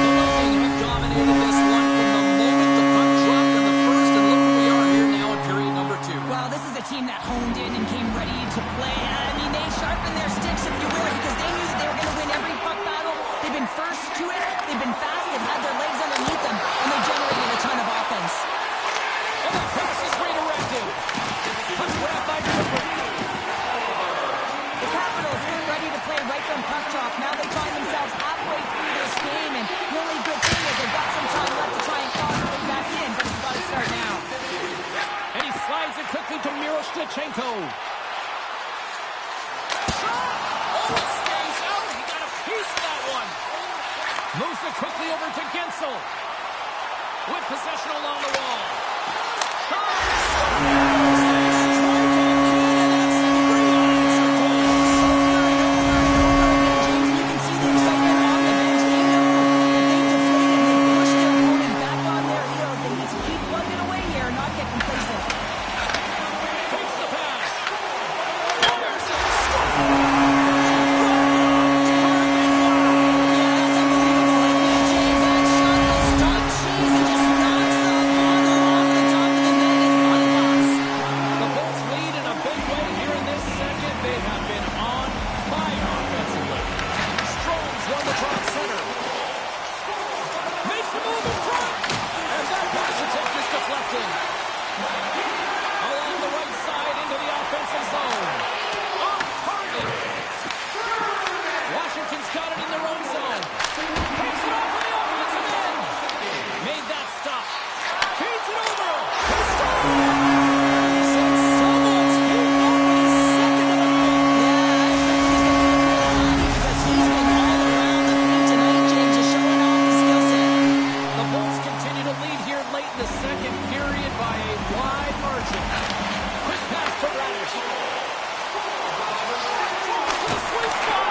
The Lightning have dominated this one from the moment the puck dropped in the first, and look where we are here now in period number 2. Well, this is a team that honed in and came ready to play. I mean, they sharpened their sticks, if you will, because they knew that they were going to win every puck battle. They've been first to it. They've been fast. They've had their legs underneath them, and they generated a ton of offense. And the pass is redirected. Puck grab by Chikrin. The Capitals get ready to play right from puck drop. Now they find themselves halfway through this game, and the only good thing is they've got some time left to try and claw their way back in, but it's got to start now. And he slides it quickly to Miroshnichenko. Oh, it stays out. He got a piece of that one. Moves it quickly over to Gensel. With possession along the wall. possession. Quick pass to Radish. To the sweet spot.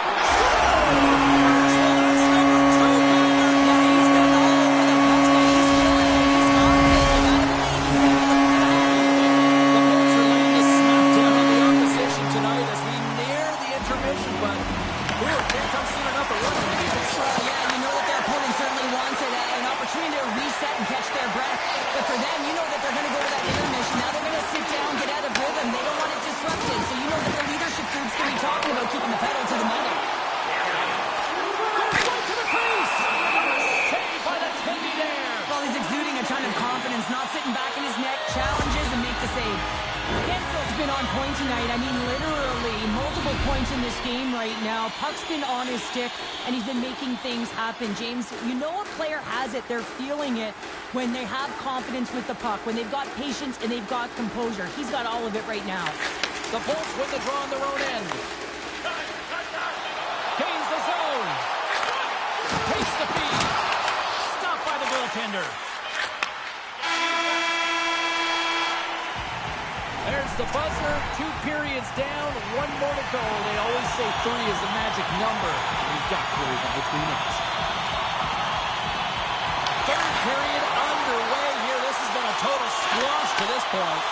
Puck's been on his stick, and he's been making things happen. James, you know a player has it. They're feeling it when they have confidence with the puck, when they've got patience and they've got composure. He's got all of it right now. The Bolts win the draw on their own end. Gains the zone. Takes the feed. Stopped by the goaltender. There's the buzzer. 2 periods down, 1 more to go. They always say 3 is the magic number. We've got Corey by 3 minutes. Third period underway here. This has been a total squash to this point.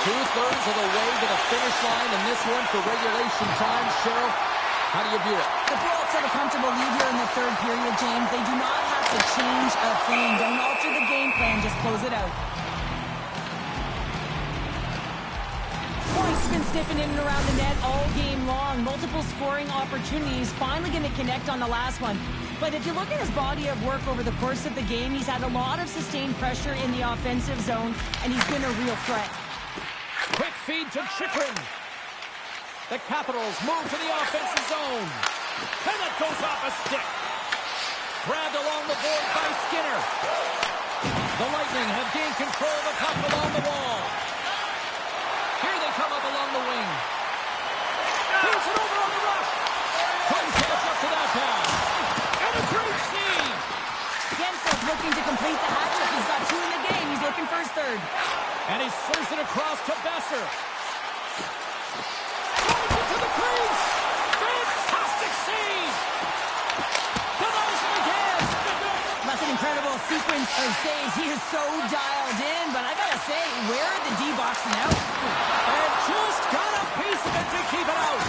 2/3 of the way to the finish line, and this one for regulation time. Cheryl, how do you view it? The Bolts have a comfortable lead here in the third period, James. They do not have to change a thing. Don't alter the game plan. Just close it out. Points been sniffing in and around the net all game long. Multiple scoring opportunities. Finally going to connect on the last one. But if you look at his body of work over the course of the game, he's had a lot of sustained pressure in the offensive zone, and he's been a real threat. Quick feed to Chychrun. The Capitals move to the offensive zone. And it goes off a stick. Grabbed along the board by Skinner. The Lightning have gained control of the puck along the wall. Here they come up along the wing. Feeds it over on the rush. Couldn't catch up to that pass. And a great save. Gensel's looking to complete the hat-trick. He's got 2 in the game. He's looking for his third. And he slurs it across to Besser. Drives it to the crease. Fantastic save. Denies him again. That's an incredible sequence of saves. He is so dialed in, but I gotta say, where are the D-boxing out? And just got a piece of it to keep it out.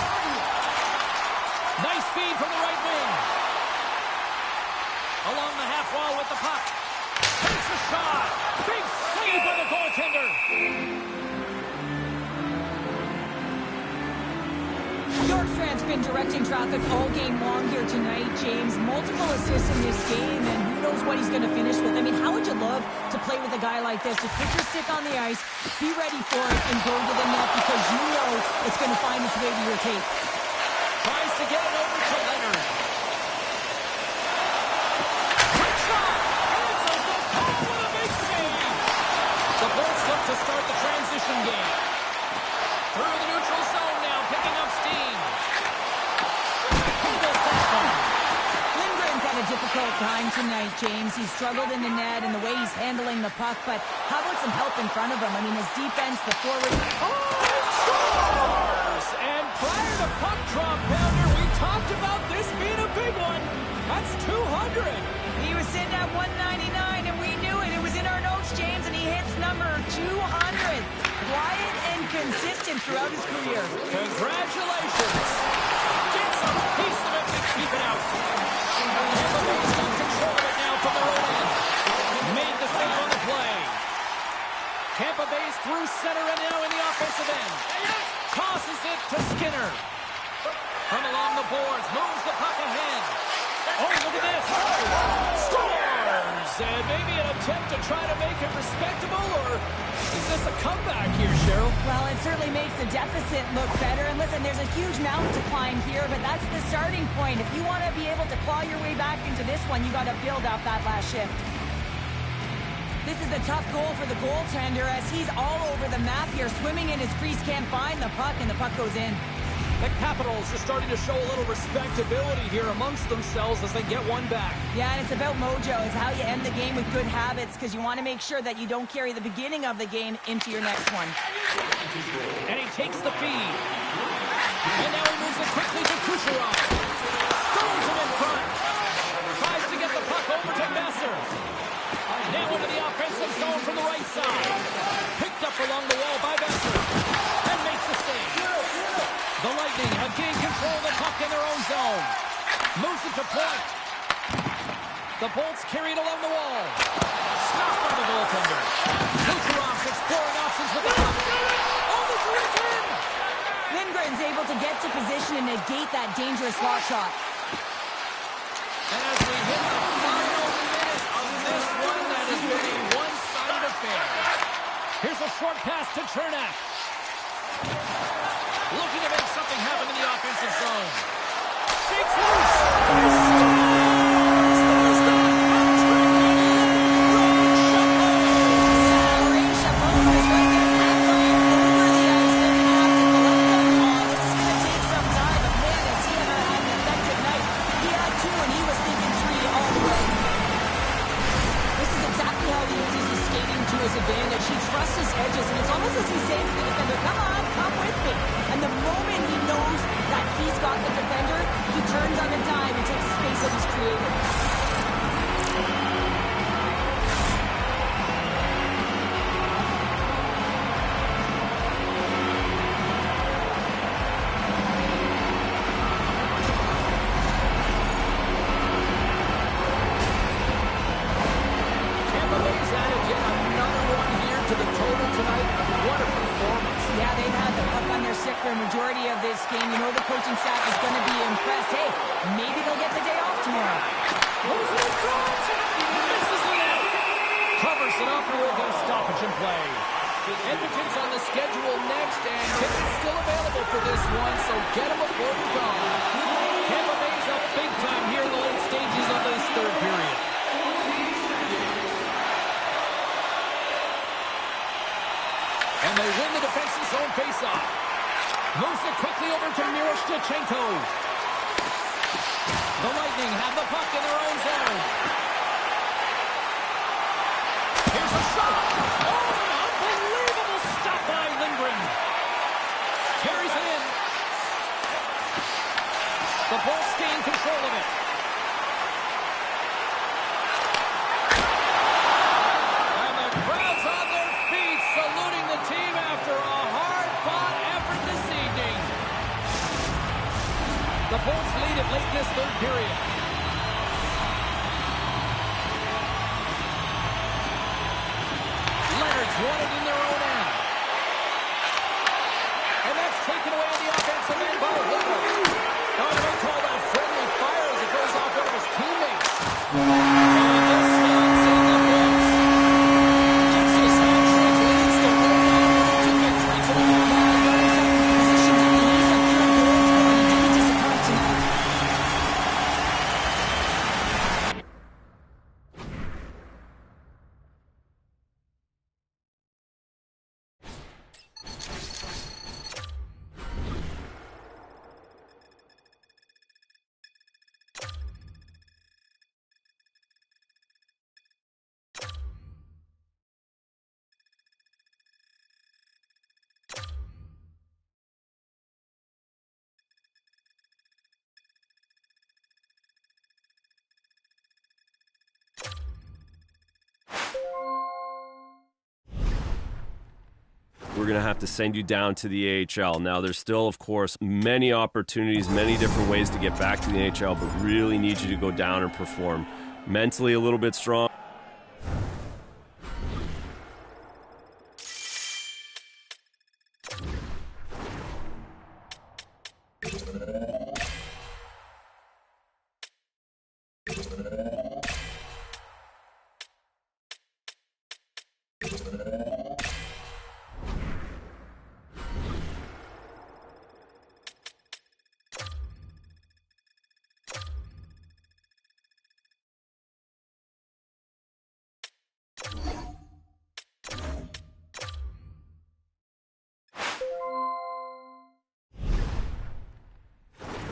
Nice feed from the right wing. Along the half wall with the puck. Takes a shot. Big save by the goaltender. Bjorkstrand's been directing traffic all game long here tonight, James. Multiple assists in this game, and who knows what he's going to finish with. I mean, how would you love to play with a guy like this? Just put your stick on the ice, be ready for it, and go to the net because you know it's going to find its way to your tape. Tries to get it over to Leonard. Quick shot. Answers the call with a big save. The Bolts look to start the transition game. Through the neutral zone now, picking up steam. Handles that one. Lindgren's had a difficult time tonight, James. He's struggled in the net and the way he's handling the puck, but how about some help in front of him? I mean, his defense, the forward. Scores! And prior to puck drop, Pounder, we talked about this being a big one. That's 200. He was sitting at 199, and we knew it. It was in our notes, James, and he hits number 200. Quiet and consistent throughout his career. Congratulations. Gets a piece of it to keep it out. Tampa Bay's got control of it now from their own end. Made the save on the play. Tampa Bay's through center and now in the offensive end. Tosses it to Skinner. From along the boards, moves the puck ahead. Oh, look at this. Scores! And maybe an attempt to try to make it respectable, or is this a comeback here, Cheryl? Well, it certainly makes the deficit look better. And listen, there's a huge mountain to climb here, but that's the starting point. If you want to be able to claw your way back into this one, you got to build up that last shift. This is a tough goal for the goaltender as he's all over the map here, swimming in his crease, can't find the puck, and the puck goes in. The Capitals are starting to show a little respectability here amongst themselves as they get one back. Yeah, and it's about mojo. It's how you end the game with good habits, because you want to make sure that you don't carry the beginning of the game into your next one. And he takes the feed. And now he moves it quickly to Kucherov. Throws him in front. Tries to get the puck over to Messer. Now into the offensive zone from the right side. Picked up along the wall by Messer. And makes the save. The Lightning have gained control of the puck in their own zone. Moves it to point. The Bolts carry it along the wall. Stopped by the goaltender. Kucherov's exploring options with the puck. Oh, it's ripped in! Lindgren's able to get to position and negate that dangerous slot shot. And as we hit the final minute of this one, that has been a one-sided affair. Here's a short pass to Chernak. Looking to make something happen in the offensive zone. Shakes loose. Advantage. He trusts his edges, and it's almost as he's saying to the defender, come on, come with me. And the moment he knows that he's got the defender, he turns on a dime and takes the space that he's created. For a majority of this game, you know the coaching staff is going to be impressed. Hey, maybe they'll get the day off tomorrow. Misses it out. Covers it up, and we'll get a stoppage in play. Edmonton's on the schedule next, and tickets still available for this one, so get them before they're gone. Tampa Bay's up big time here in the late stages of this third period. And they win the defensive zone faceoff. Moves it quickly over to Miroshnichenko. The Lightning have the puck in their own zone. Here's a shot. Oh, an unbelievable stop by Lindgren. Carries it in. The Bolts gain control of it. And the crowd's on their feet, saluting the team after a hard-fought effort this evening. The Bolts lead it late in this third period. Leonard's won it in their own end. And that's taken away on the offensive end by Hooper. Now they may call that friendly fire as it goes off one of his teammates. And this one's in the books. Gets his hat-trick, leads the Bolts on to victory tonight. We're going to have to send you down to the AHL. Now, there's still, of course, many opportunities, many different ways to get back to the AHL, but really need you to go down and perform. Mentally a little bit strong.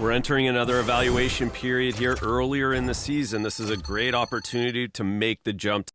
We're entering another evaluation period here earlier in the season. This is a great opportunity to make the jump.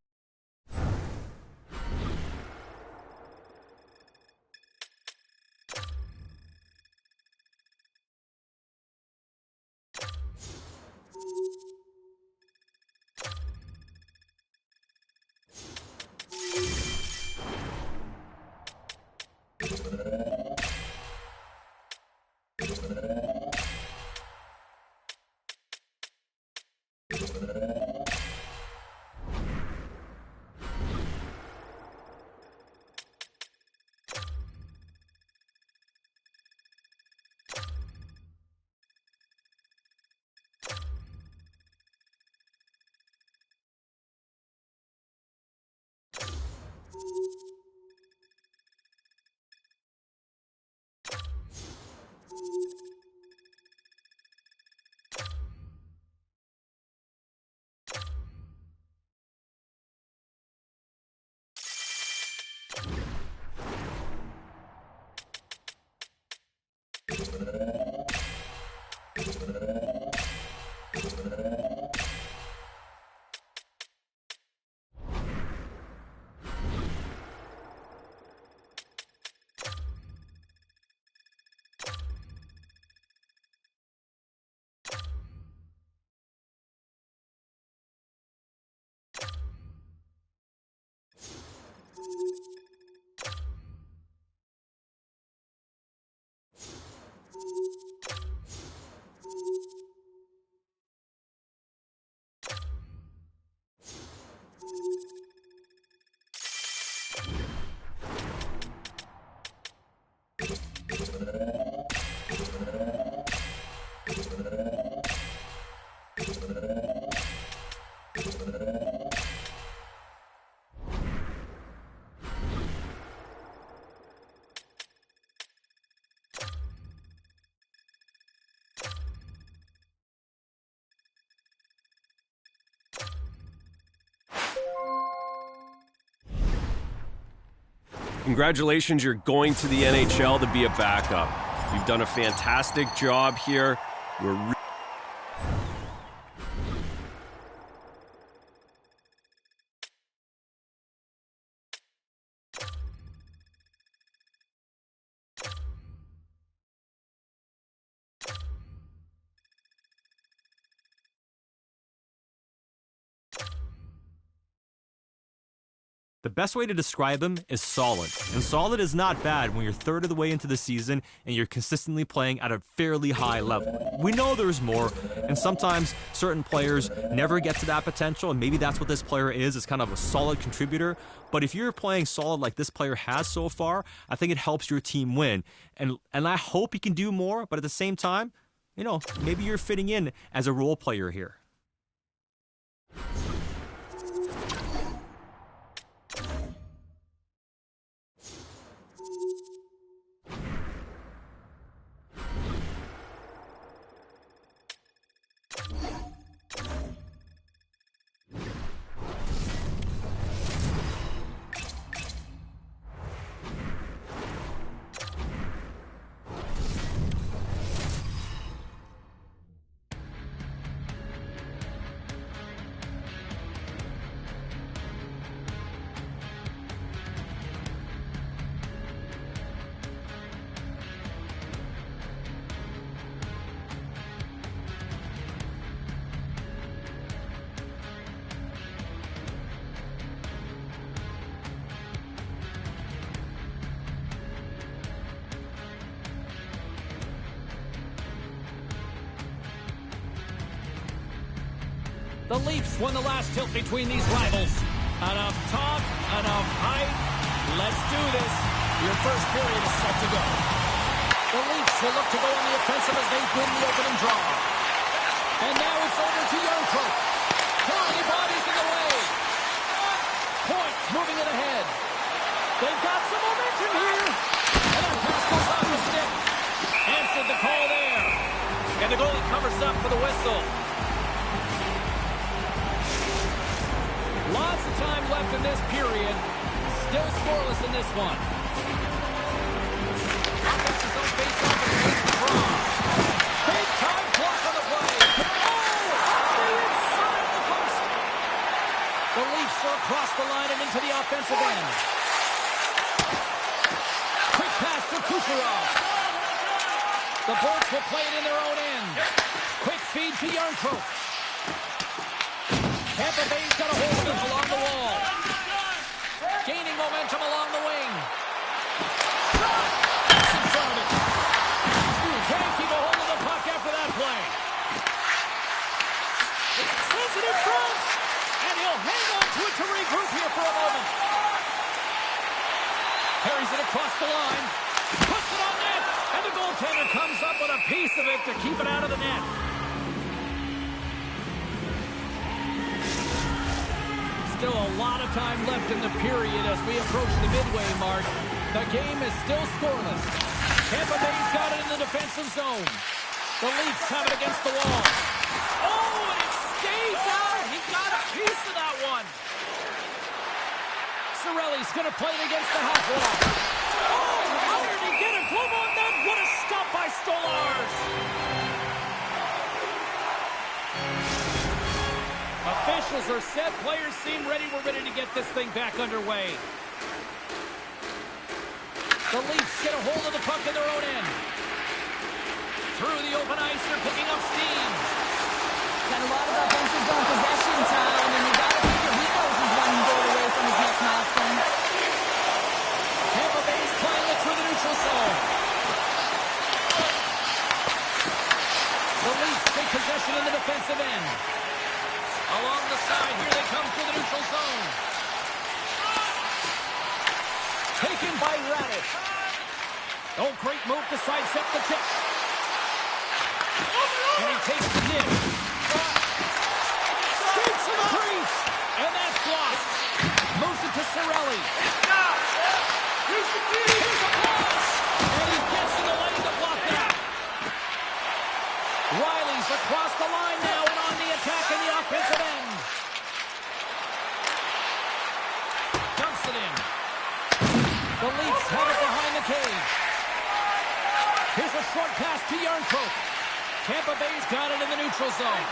Congratulations, you're going to the NHL to be a backup. You've done a fantastic job here. We're The best way to describe him is solid. And solid is not bad when you're third of the way into the season and you're consistently playing at a fairly high level. We know there's more, and sometimes certain players never get to that potential, and maybe that's what this player is kind of a solid contributor. But if you're playing solid like this player has so far, I think it helps your team win. And I hope he can do more, but at the same time, you know, maybe you're fitting in as a role player here. The Leafs won the last tilt between these rivals. Enough talk, enough hype. Let's do this. Your first period is set to go. The Leafs will look to go on the offensive as they win the opening draw. And now it's over to Yarncroke. Curly bodies in the way. Points moving it ahead. They've got some momentum here. And that pass goes off the stick. Answered the call there. And the goalie covers up for the whistle. Lots of time left in this period. Still scoreless in this one. Offense is on face-off and makes the draw. Big time across the line and into the offensive end. Quick pass to Kucherov. The Bolts will play it in their own end. Quick feed to Yarncroke. Tampa Bay's got a hold of it along the wall. Gaining momentum along the wing. In front of it. Can't keep a hold of the puck after that play. Sends it in front. And he'll hang on to it to regroup here for a moment. Carries it across the line. Puts it on net. And the goaltender comes up with a piece of it to keep it out of the net. Still a lot of time left in the period as we approach the midway mark. The game is still scoreless. Tampa Bay's got it in the defensive zone. The Leafs have it against the wall. Oh, and it stays out. He got a piece of that one. Cirelli's going to play it against the half wall. Oh, how did he get a glove on that? What a stop by Stolarz. Officials are set. Players seem ready. We're ready to get this thing back underway. The Leafs get a hold of the puck in their own end. Through the open ice, they're picking up steam. Got a lot of offensive zone possession time, and you got to figure he knows he's one goal away from his next milestone. Tampa Bay's playing it through the neutral zone. The Leafs take possession in the defensive end. Along the side, here they come through the neutral zone. Taken by Radish. Oh, great move to sidestep the tip. And he takes the dip. Skates to the crease. And that's blocked. Moves it to Cirelli. Here's a pass. And he gets in the lane to block that. Riley's across the line now and on the attack in the offensive end. Dumps it in. The Leafs have it behind the cage. Here's a short pass to Yarncroke. Tampa Bay's got it in the neutral zone.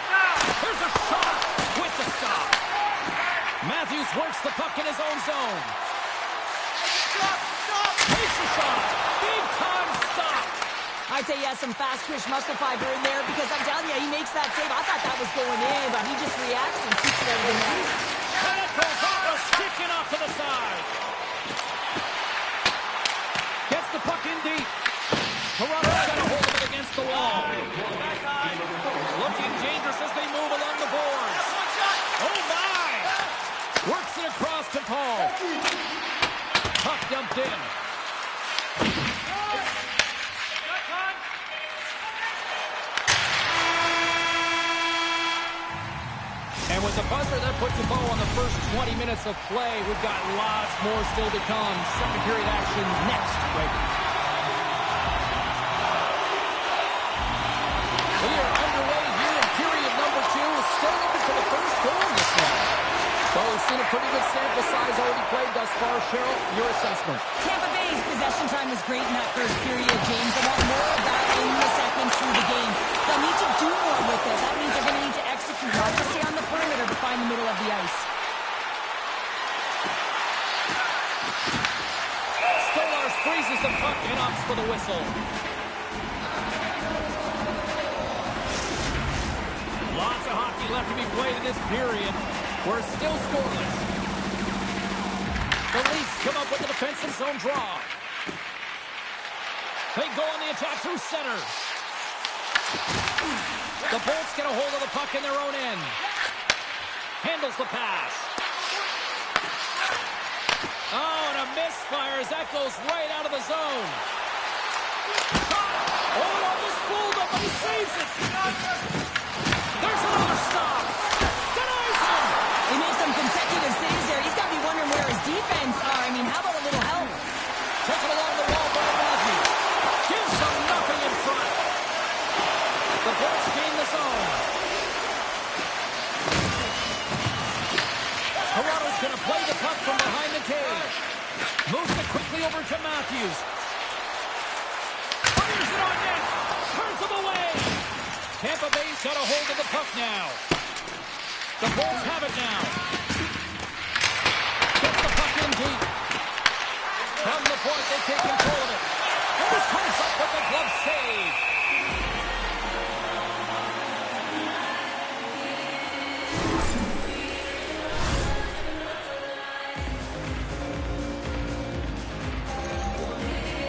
Here's a shot with the stop. Matthews works the puck in his own zone. Takes a shot. Big time stop. I'd say he has some fast twitch muscle fiber in there because I'm telling you, he makes that save. I thought that was going in, but he just reacts and keeps it out of the net. And it goes off a stick and off to the side. Gets the puck in deep. Toronto's got a hold of it against the wall. Looking dangerous as they move along the boards. Oh, my! Works it across to Paul. Puck dumped in. And with the buzzer, that puts a bow on the first 20 minutes of play. We've got lots more still to come. Second period action next. Right. We are underway here in period number 2. Still looking for the first goal in this one. So we've seen a pretty good sample size already played thus far. Cheryl, your assessment. Tampa Bay's possession time was great in that first period, James. They want more of that in the second through the game. They'll need to do more with it. That means they're going to need to execute, not just stay on the perimeter to find the middle of the ice. Stolarz freezes the puck and opts for the whistle. Lots of hockey left to be played in this period. We're still scoreless. The Leafs come up with the defensive zone draw. They go on the attack through center. The Bolts get a hold of the puck in their own end. Handles the pass. Oh, and a misfire as that goes right out of the zone. Oh, almost pulled up, but he saves it. There's another stop. Denies him. He made some consecutive saves there. He's got to be wondering where his defense are. I mean, how about a little help? Taken along the wall by Matthews. Gives them nothing in front. The Bolts gain the zone. Toronto's going to play the puck from behind the cage. Moves it quickly over to Matthews. Fires it on net. Turns him away. Tampa Bay's got a hold of the puck now. The Bolts have it now. deep. From the point, they take control of it. And he comes up with the glove save.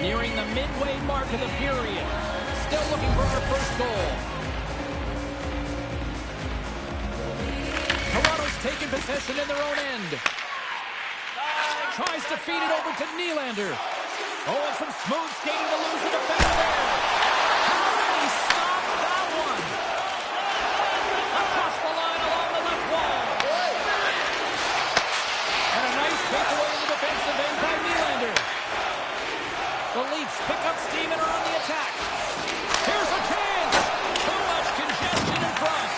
Nearing the midway mark of the period. Still looking for our first goal. Toronto's taking possession in their own end. Tries to feed it over to Nylander. Oh, and some smooth skating to lose the defender there. How did he stop that one? Across the line along the left wall. And a nice takeaway in the defensive end by Nylander. The Leafs pick up steam and are on the attack. Here's a chance. Too much congestion in front.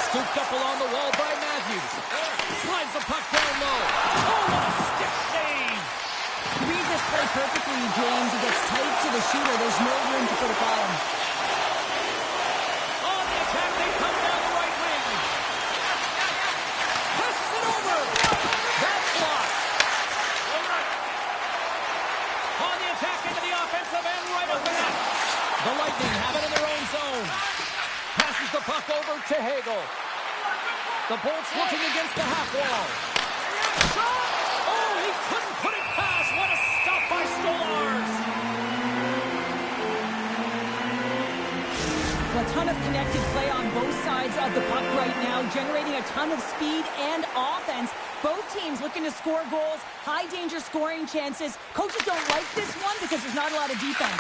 Scooped up along the wall by Matthews. Slides the puck down low. Oh, what a stick save. You read this play perfectly, James. He gets tight to the shooter. There's no room to put it by him. On the attack, they come down the right wing. Passes it over. That's blocked. On the attack into the offensive end, right up the net. The Lightning have it in their own zone. Passes the puck over to Hagel. The Bolts looking against the half wall. Shot! Oh, he couldn't put it past. What a stop by Stolarz. A ton of connected play on both sides of the puck right now, generating a ton of speed and offense. Both teams looking to score goals, high-danger scoring chances. Coaches don't like this one because there's not a lot of defense.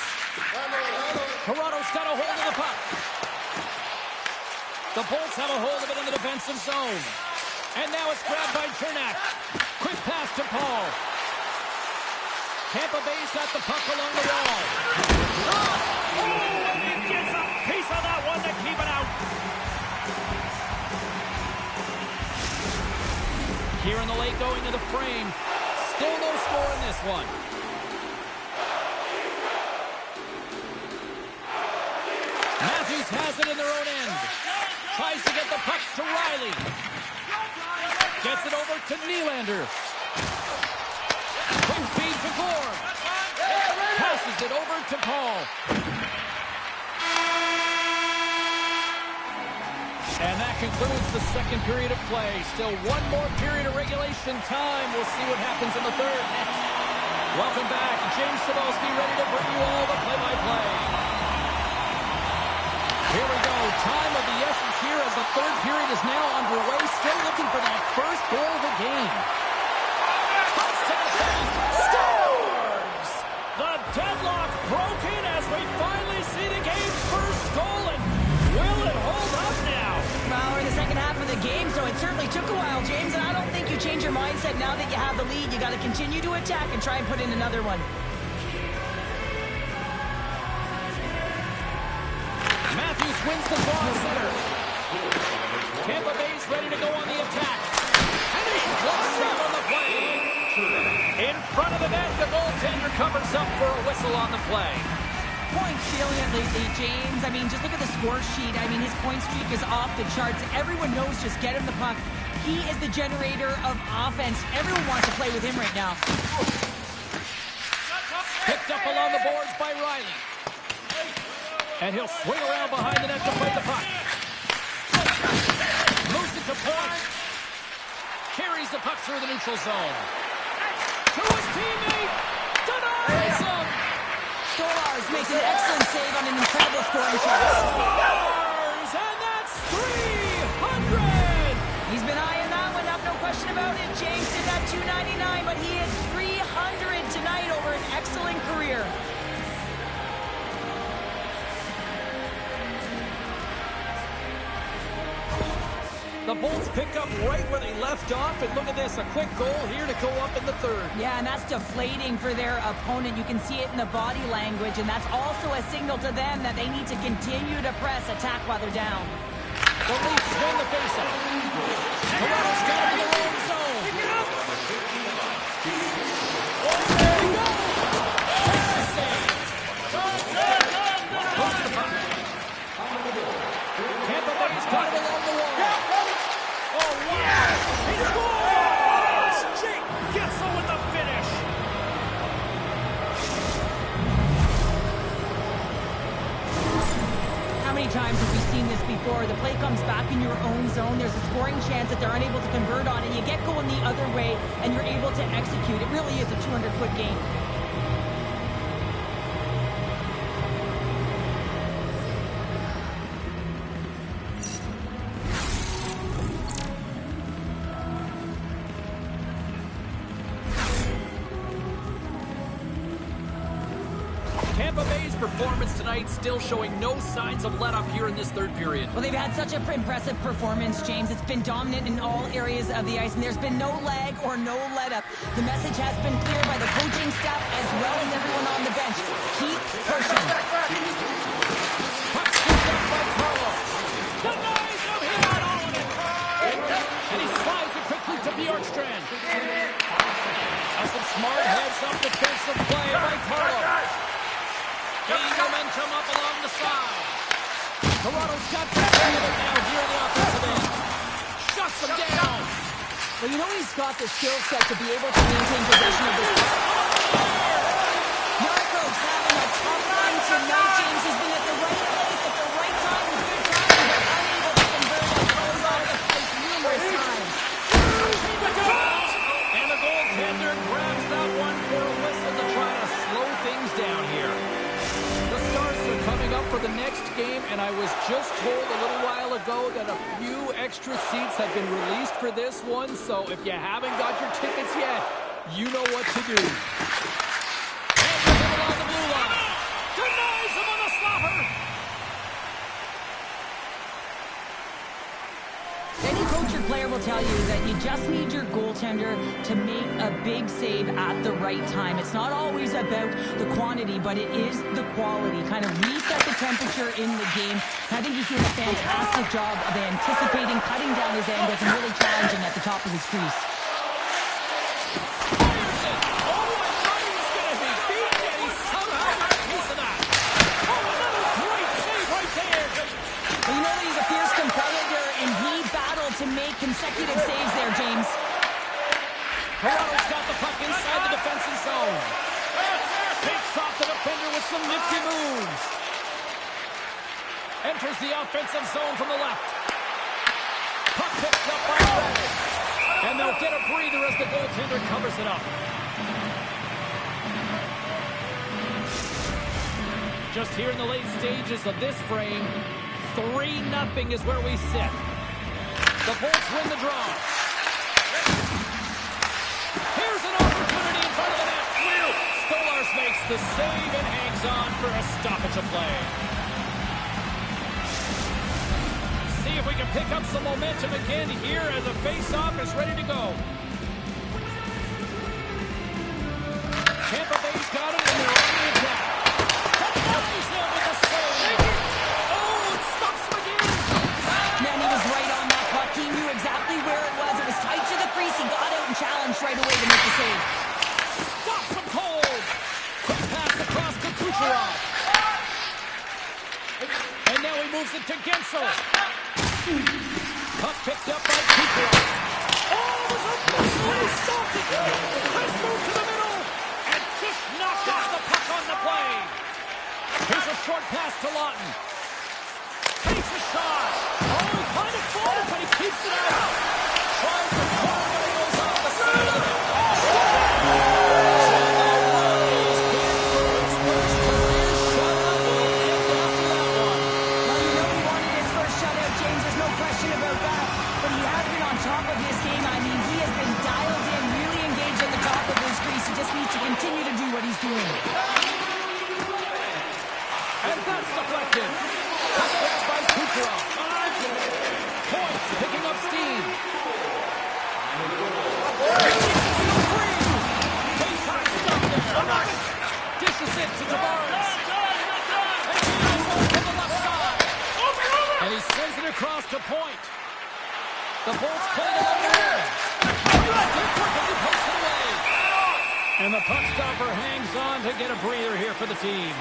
Toronto's got a hold of the puck. The Bolts have a hold of it in the defensive zone. And now it's grabbed by Cernak. Quick pass to Paul. Tampa Bay's got the puck along the wall. Oh, and he gets a piece of that one to keep it out. Here in the late going to the frame. Still no score in this one. Matthews has it in their own end. Tries to get the puck to Riley. Gets it over to Nylander. Quick feed to Gore. Passes it over to Paul. And that concludes the second period of play. Still one more period of regulation time. We'll see what happens in the third next. Welcome back. James Cebulski ready to bring you all the play-by-play. Here we go. Time of the essence here as the third period is now underway. Still looking for that first goal of the game. Cuts to the paint. Scores! The deadlock broken as we finally see the game's first goal. And will it hold up now? Well, we're in the second half of the game, so it certainly took a while, James. And I don't think you change your mindset now that you have the lead. You got to continue to attack and try and put in another one. Matthews wins the draw center. Tampa Bay's ready to go on the attack. And he's close shot on the play. In front of the net, the goaltender covers up for a whistle on the play. Point salient lately, James. I mean, just look at the score sheet. I mean, his point streak is off the charts. Everyone knows just get him the puck. He is the generator of offense. Everyone wants to play with him right now. Picked up along the boards by Riley. And he'll swing around behind the net to play the puck. Moves it to point. Carries the puck through the neutral zone. To his teammate. Denies him. Stolarz makes an excellent save on an incredible scoring chance. Stolarz, and that's 300. He's been eyeing that one up, no question about it. James did that 299, but he is 300 tonight over an excellent career. The Bolts pick up right where they left off, and look at this, a quick goal here to go up in the third. Yeah, and that's deflating for their opponent. You can see it in the body language, and that's also a signal to them that they need to continue to press, attack while they're down. The Leafs win the faceoff. Toronto's got it in their own zone. Oh, there we go! Takes the save. Puts the puck. Tampa Bay's got it along the wall. Oh, wow! He scores! Jake gets it with the many times have we seen this before? The play comes back in your own zone. There's a scoring chance that they're unable to convert on, and you get going the other way, and you're able to execute. It really is a 200-foot game. Tampa Bay's performance tonight still showing no signs of let up here in this third period. Well, they've had such an impressive performance, James. It's been dominant in all areas of the ice, and there's been no lag or no let up. The message has been clear by the coaching staff as well as everyone on the bench. Keep pushing. Puck scooped up by Carlo. Denies him. He got all of it. And he slides it quickly to Bjorkstrand. Some smart heads-up defensive play by Carlo. Gaining momentum up along the side. Toronto's got control of it now here in the offensive end. Shuts him down. Well, you know he's got the skill set to be able to maintain possession of this puck. Yarko's having a tough line tonight, James. He's been at the right place at the right time with good timing, but unable to convert that goes out of the place numerous times. And the goaltender grabs that one for a whistle to try to slow things down here. The Stars are coming up for the next game, and I was just told a little while ago that a few extra seats have been released for this one, so if you haven't got your tickets yet, you know what to do. And with him along the blue line. Denies him on the slapper. Any coach or player will tell you that you just need your goaltender to make a big save at the right time. It's not always about the quantity, but it is the quality. Kind of reset the temperature in the game. And I think he's doing a fantastic job of anticipating, cutting down his angles, and really challenging at the top of his crease. Well, you know that he's a fierce competitor, and he battled to make consecutive saves there, James. Toronto's got the puck inside the defensive zone. Takes off the defender with some nifty moves. Enters the offensive zone from the left. Puck picked up by Red. And they'll get a breather as the goaltender covers it up. Just here in the late stages of this frame, 3-0 is where we sit. The Bolts win the draw. Here's an opportunity in front of the net. Stolarz makes the save and hangs on for a stoppage of play. See if we can pick up some momentum again here as the face-off is ready to go. Tampa Bay's got it and they're on the attack. Denies him with a save. Oh, it stops him again. Man, he was right on that puck. He knew exactly where it was. It was tight to the crease. He got out and challenged right away to make the save. Stops him cold. Quick pass across to Kucherov. And now he moves it to Gensel. Puck picked up by Kucherov. Oh, there's a missile. He stopped it. Nice move to the middle. And just knocked off the puck on the play. Here's a short pass to Lawton. Takes a shot. Oh, he's kind of full, but he keeps it out. Tries to score, but he goes off the side of the net. Well, you know he wanted his first shutout, James. There's no question about that. But he has been on top of his game. I mean, he has been dialed in, really engaged at the top of his crease. He just needs to continue to do what he's doing. And that's deflected. Picked by Kucherov. Points picking up steam. Dishes it to Tavares. And he goes over to the left side. And he sends it across to point. The Bolts play it on the end. Still quick as he pokes it away. And the puck stopper hangs on to get a breather here for the team.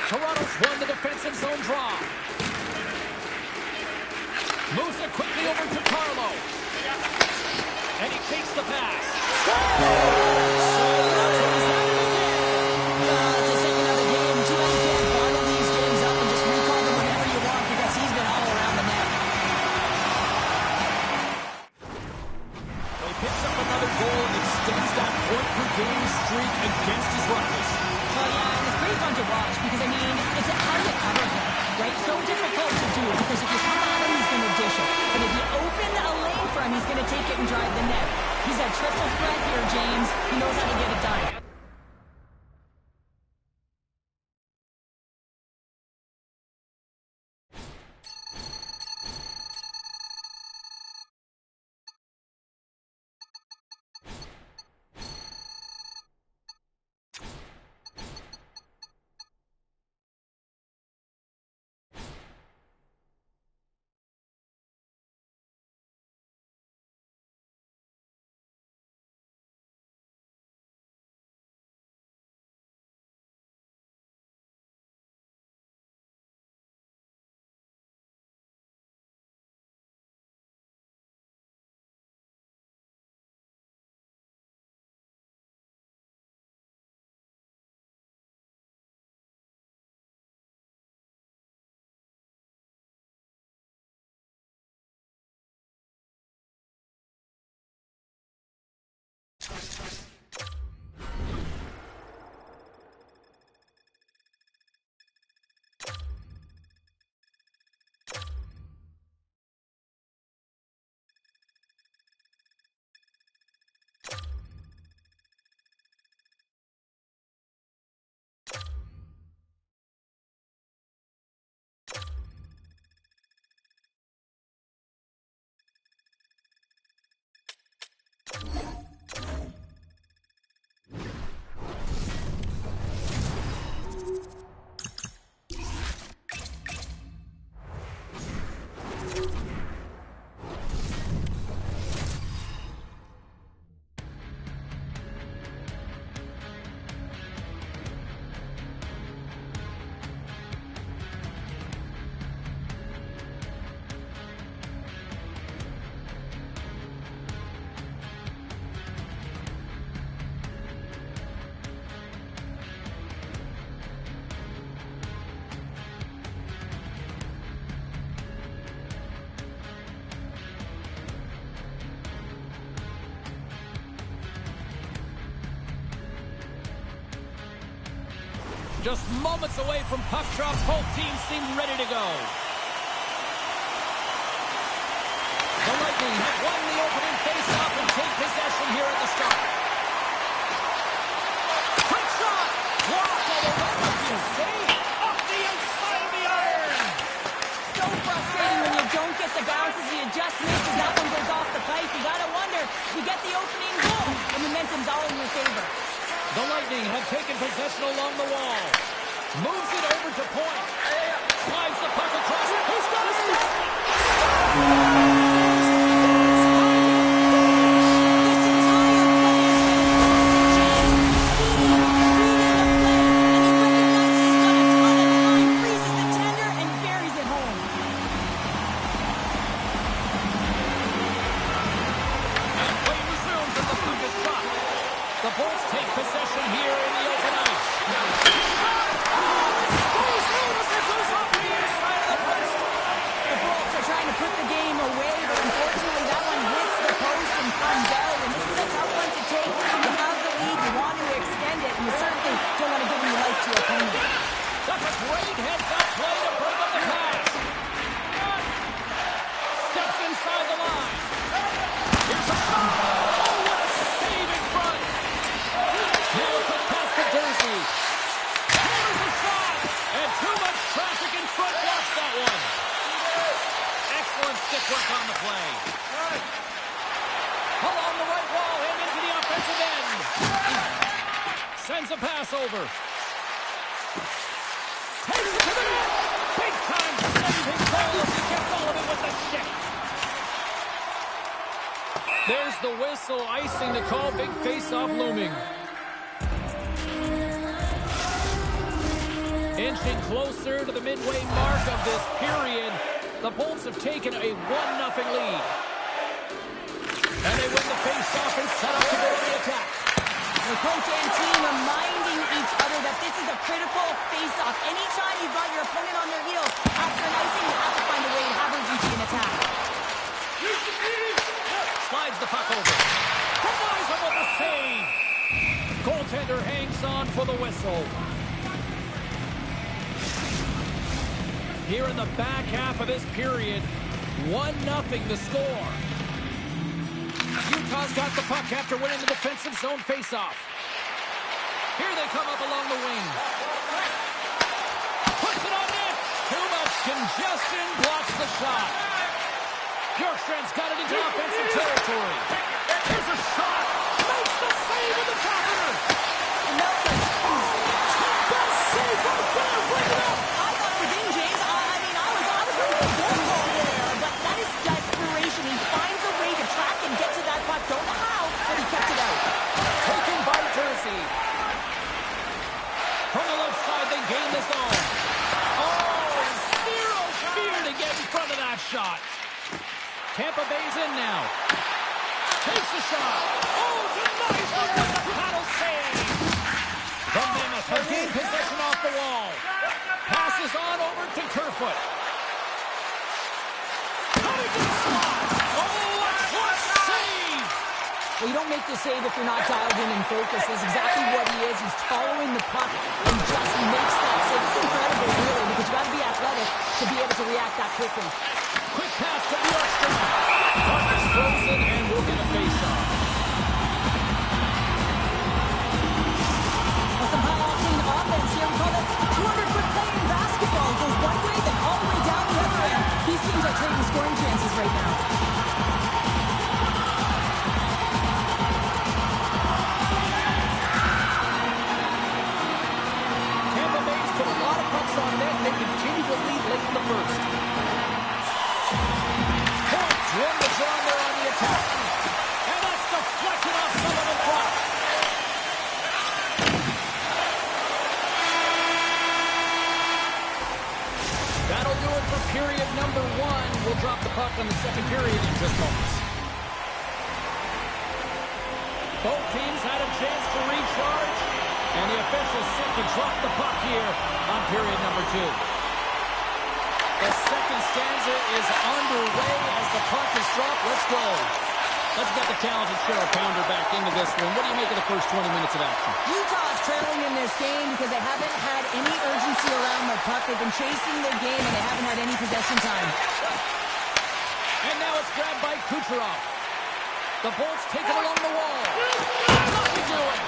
Toronto's won the defensive zone draw. Moves it quickly over to Carlo. And he takes the pass. It's the second of the game. Too bad you can't bottle these games up and just recall them whenever you want because he's been all around the net. He picks up another goal and extends that point-per-game streak against his rivals. Well, yeah, and it's pretty fun to watch because, I mean, it's how you cover him, right? So difficult to do because if you come at him, he's going to dish it. But if you open a lane for him, he's going to take it and drive the net. He's a triple threat here, James. He knows how to get it done. Just moments away from puck drop, both teams seem ready to go. The Lightning have won the opening face-off and take possession here at the start. Quick shot! Blocked, although that might be a save. Off the outside of the iron! So frustrating when you don't get the bounces, you just miss as that one goes off the pipe. You gotta wonder, you get the opening goal, the momentum's all in your favor. The Lightning have taken possession along the wall. Moves it over to point. Slides the puck across. Who's got a stop? The Bolts take possession here in the open ice. The Bolts are trying to put the game away, but unfortunately that one hits the post and comes out. And this is a tough one to take. You have the lead, you want to extend it, and you certainly don't want to give any life to your opponent. That's a great heads-up play to break up the pass. Steps inside the line. Here's a shot. Oh, what a save in front. Now a quick pass to Jersey. Here's a shot. And too much traffic in front blocks that one. Excellent stick work on the play. Along the right wall and into the offensive end. Sends a pass over. Takes it to the net. Big time saving goal as he gets all of it with the stick. There's the whistle, icing to call, big face-off looming. Inching closer to the midway mark of this period, the Bolts have taken a 1-0 lead. And they win the face-off and set up to go to the attack. The coach and team reminding each other that this is a critical face-off. Anytime you've got your opponent on their heels, after an icing, you have to find a way to have urgency in attack. Slides the puck over. Provides him with a save. Goaltender hangs on for the whistle. Here in the back half of this period, 1-0 the score. Utah's got the puck after winning the defensive zone faceoff. Here they come up along the wing. Puts it on net. Too much congestion blocks the shot. Bjorkstrand's got it into offensive territory. Here's a shot. Makes the save with the topper. Best save right there. Bring it up. I thought it was in, James. I was ready for a goal call there, but that is desperation. He finds a way to track and get to that puck. Don't know how, but he kept it out. Taken by Jersey. From the left side, they gain the zone. Oh, zero fear to get in front of that shot. Tampa Bay's in now. Takes the shot. Oh, denies the with the paddle save. The Mammoth have gained possession off the wall. Passes on over to Kerfoot. Coming to the slot. Oh, what save! Well, you don't make the save if you're not dialed in and focused. That's exactly what he is. He's following the puck and just makes that save. It's incredible, really, because you got to be athletic to be able to react that quickly. Quick pass to Bjorkstrand. Puck is frozen and we'll get a face-off. Well, some high-octane offense here. We call that 200-foot play in basketball. It goes one way, then all the way down the other end. These teams are trading scoring chances right now. Tampa Bay's put a lot of pucks on net. They continue to lead late in the first. Points win the draw there on the attack. And that's deflected off Sullivan block. That'll do it for period number 1. We'll drop the puck on the second period in just moments. Both teams had a chance to recharge, and the officials set to drop the puck here on period number 2. The second stanza is underway as the puck is dropped. Let's go. Let's get the talented Cheryl Pounder back into this one. What do you make of the first 20 minutes of action? Utah's trailing in this game because they haven't had any urgency around the puck. They've been chasing the game, and they haven't had any possession time. And now it's grabbed by Kucherov. The Bolts take it along the wall. What are you doing?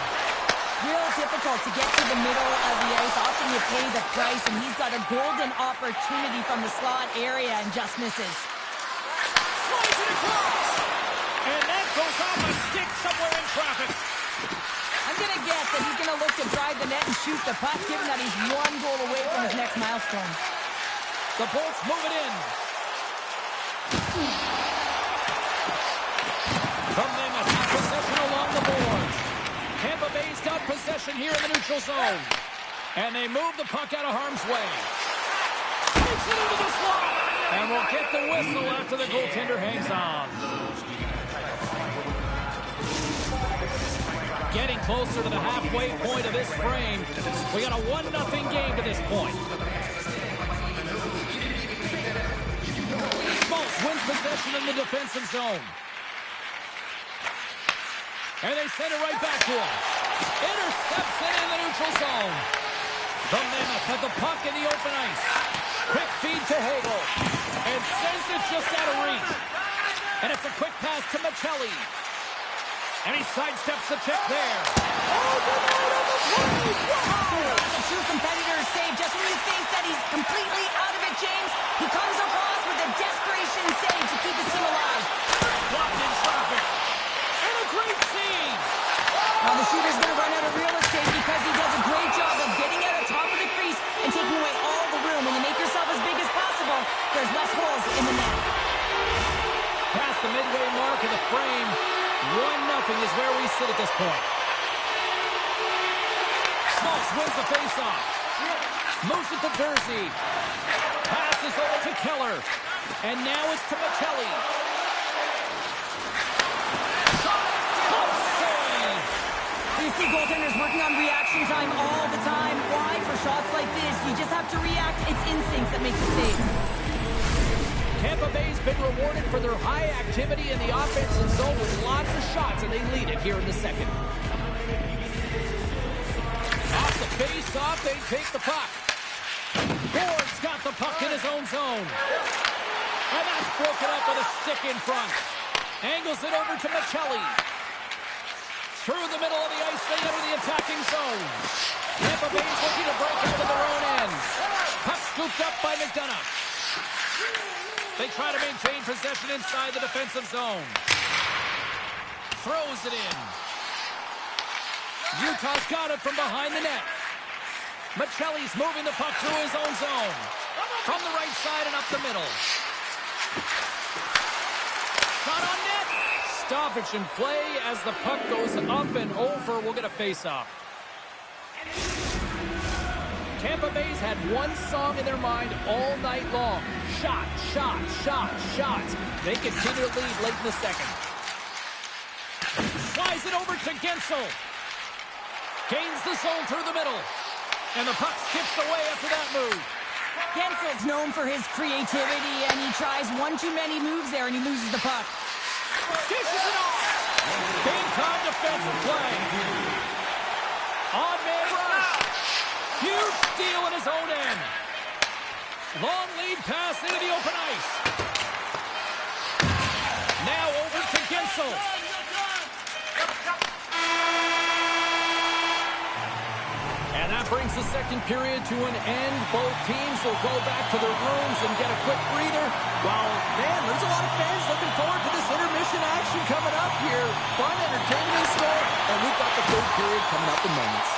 Real difficult to get to the middle of the ice. Often you pay the price, and he's got a golden opportunity from the slot area and just misses. Slides it across. And that goes off a stick somewhere in traffic. I'm going to guess that he's going to look to drive the net and shoot the puck, given that he's one goal away from his next milestone. The Bolts move it in. From them, a possession along the boards. Tampa Bay's got possession here in the neutral zone. And they move the puck out of harm's way. Takes it into the slot. And we'll get the whistle after the goaltender hangs on. Getting closer to the halfway point of this frame. We got a 1-0 game to this point. Schmaltz wins possession in the defensive zone. And they send it right back to him. Intercepts it in the neutral zone. The Mammoth have the puck in the open ice. Quick feed to Hagel. And sends it just out of reach. And it's a quick pass to Michelli. And he sidesteps the check there. Oh, The true competitor save. Just when you think that he's completely out of it, James, he comes across with a desperation save to keep his team alive. Blocked in traffic. And a great save. Now the shooter's going to run out of real estate because he does a great job of getting out of top of the crease and taking away all the room. When you make yourself as big as possible, there's less holes in the net. Past the midway mark of the frame, 1-0 is where we sit at this point. Schmaltz wins the faceoff. Moves it to Jersey. Passes over to Keller. And now it's to Michelli. see goaltenders working on reaction time all the time. Why? For shots like this, you just have to react. It's instincts that make the save. Tampa Bay's been rewarded for their high activity in the offensive zone with lots of shots, and they lead it here in the second. Off the face-off, they take the puck. Ford's got the puck in his own zone. And that's broken up with a stick in front. Angles it over to Michelli. Through the middle of the ice, they enter the attacking zone. Tampa Bay's looking to break out of their own end. Puck scooped up by McDonough. They try to maintain possession inside the defensive zone. Throws it in. Utah's got it from behind the net. Michelli's moving the puck through his own zone. From the right side and up the middle. Shot on net. Stoppage in play as the puck goes up and over. We'll get a face-off. Tampa Bay's had one song in their mind all night long. Shot, shot, shot, shots. They continue to lead late in the second. Slides it over to Gensel. Gains the zone through the middle. And the puck skips away after that move. Gensel's known for his creativity, and he tries one too many moves there, and he loses the puck. Dishes it off. Big-time defensive play. On-man rush. Huge steal in his own end. Long lead pass into the open ice. Now over to Gensel. And that brings the second period to an end. Both teams will go back to their rooms and get a quick breather. While, man, there's a lot of fans looking forward to this intermission action coming up here. Fun, entertaining stuff. And we've got the third period coming up in moments.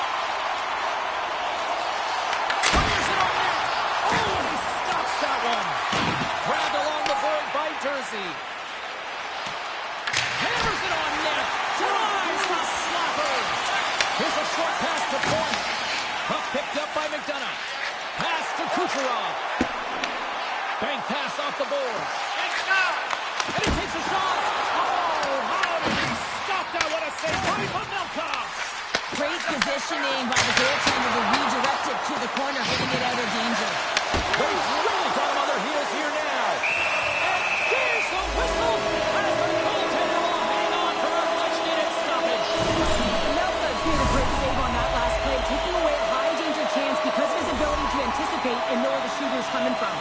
Fires it on net. Oh, he stops that one. Grabbed along the board by Jersey. Hammers it on net. Drives the slapper. Here's a short pass to Point. Puck picked up by McDonough. Pass to Kucherov. Bank pass off the boards. And he takes a shot. Oh, how did he stop that? What a save by Pavelka. Great positioning by the goaltender to redirect it to the corner, getting it out of danger. But he's really got him on their heels here now. And here's the whistle as the goaltender will hang on for a much-needed stoppage. Pavelka's made a great save on that last play, taking away a high-danger chance because of his ability to anticipate and know where the shooter's coming from.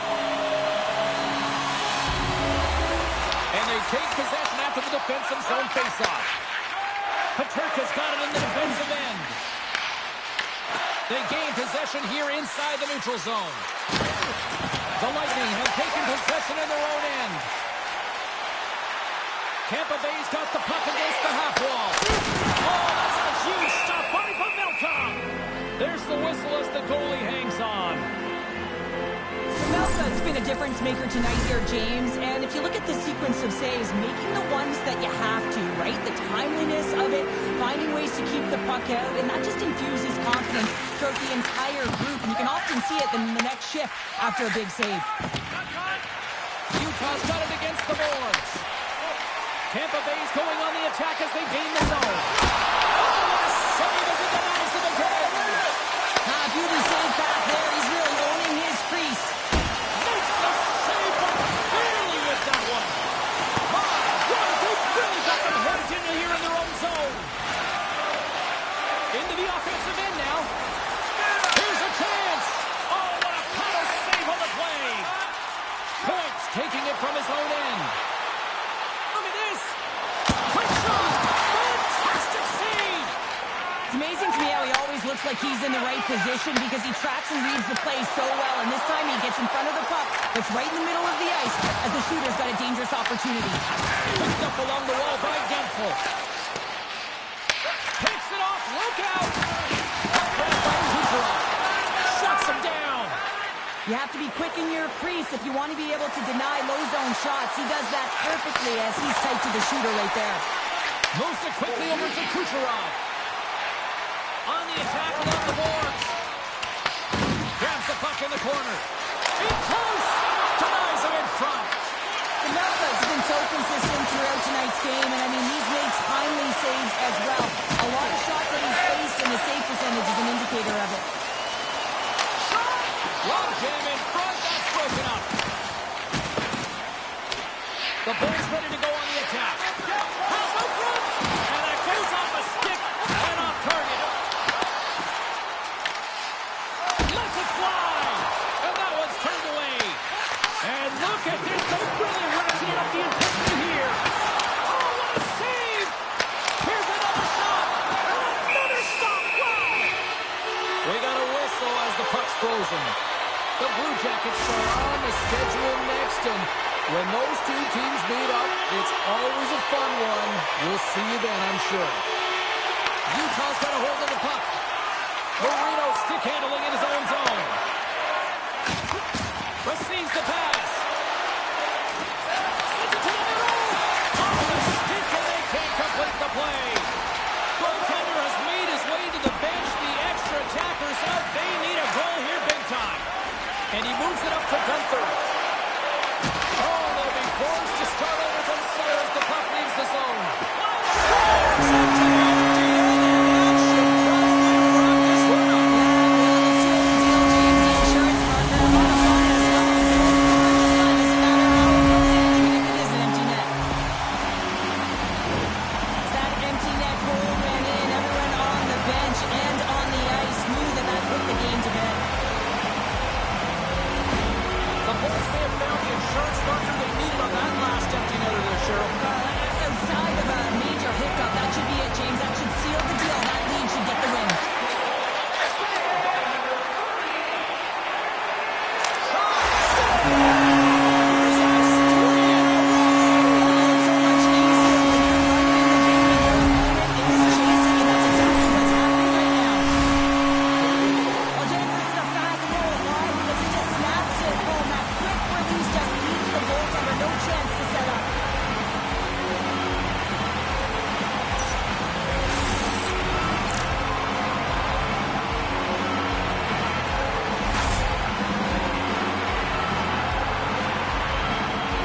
And they take possession after the defensive zone faceoff. Paterka's got it in the defensive end. They gain possession here inside the neutral zone. The Lightning have taken possession in their own end. Tampa Bay's got the puck against the half wall. Oh, that's a huge stop by Pavelka. There's the whistle as the goalie hangs on. Pavelka's been a difference maker tonight here, James. And if you look at the sequence of saves, making the ones that you have to, right? The timeliness of it, finding ways to keep the puck out, and that just infuses confidence throughout the entire group. And you can often see it in the next shift after a big save. Utah's got it against the boards. Tampa Bay's going on the attack as they gain the zone. Oh, what a save as it denies to the goal. Beauty save back there. He's really owning his crease. Makes the save, but barely with that one. My God, they've really got them hemmed in here in their own zone. Into the offensive end now. Here's a chance. Oh, what a power save on the play. Points taking it from his own end. Look at this. Quick shot. Fantastic save. It's amazing to me how he always looks like he's in the right position because he tracks and reads the play so well. And this time he gets in front of the puck. It's right in the middle of the ice as the shooter's got a dangerous opportunity. Picked up along the wall by Gensel. Picks it off. Look out. Grab by Kucherov. Shuts him down. You have to be quick in your crease if you want to be able to deny low zone shots. He does that perfectly as he's tight to the shooter right there. Moves it quickly over to Kucherov. On the attack along the boards. Grabs the puck in the corner. In close. Denies him in front. Pavelka's been so consistent throughout tonight's game, and I mean, he's made timely saves as well. A lot of shots that he's jam in front. That's broken up. The Bulls ready to go on the attack. Pass out front. And that goes off a stick and off target. Lets it fly. And that one's turned away. And look at this. They're really ratcheting up the intensity here. Oh, what a save. Here's another shot. And another stop. Wow. We got a whistle as the puck's frozen. The Blue Jackets are on the schedule next, and when those two teams meet up, it's always a fun one. We'll see you then, I'm sure. Utah's got a hold of the puck. Marino stick handling in his own zone. Receives the pass. Sends it to the middle. Off the stick, and they can't complete the play. Goaltender has made his way to the bench. The extra attackers out. They need a goal here big time. And he moves it up to Gunther. Oh, they'll be forced to start over from center as the puck leaves the zone.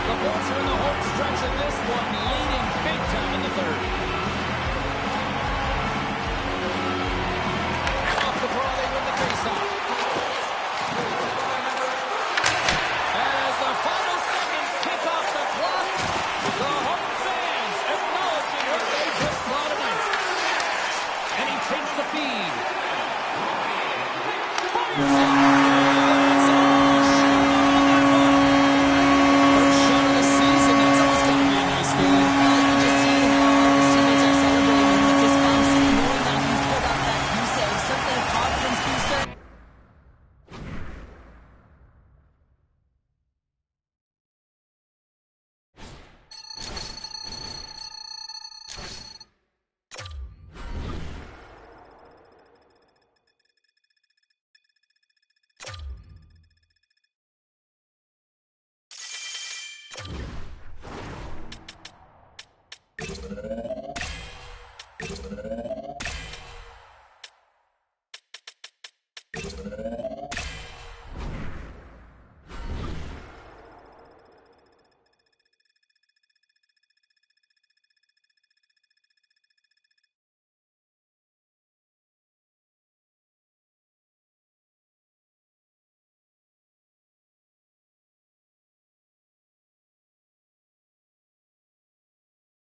The Bulls are in the home stretch of this one, leading big time in the third.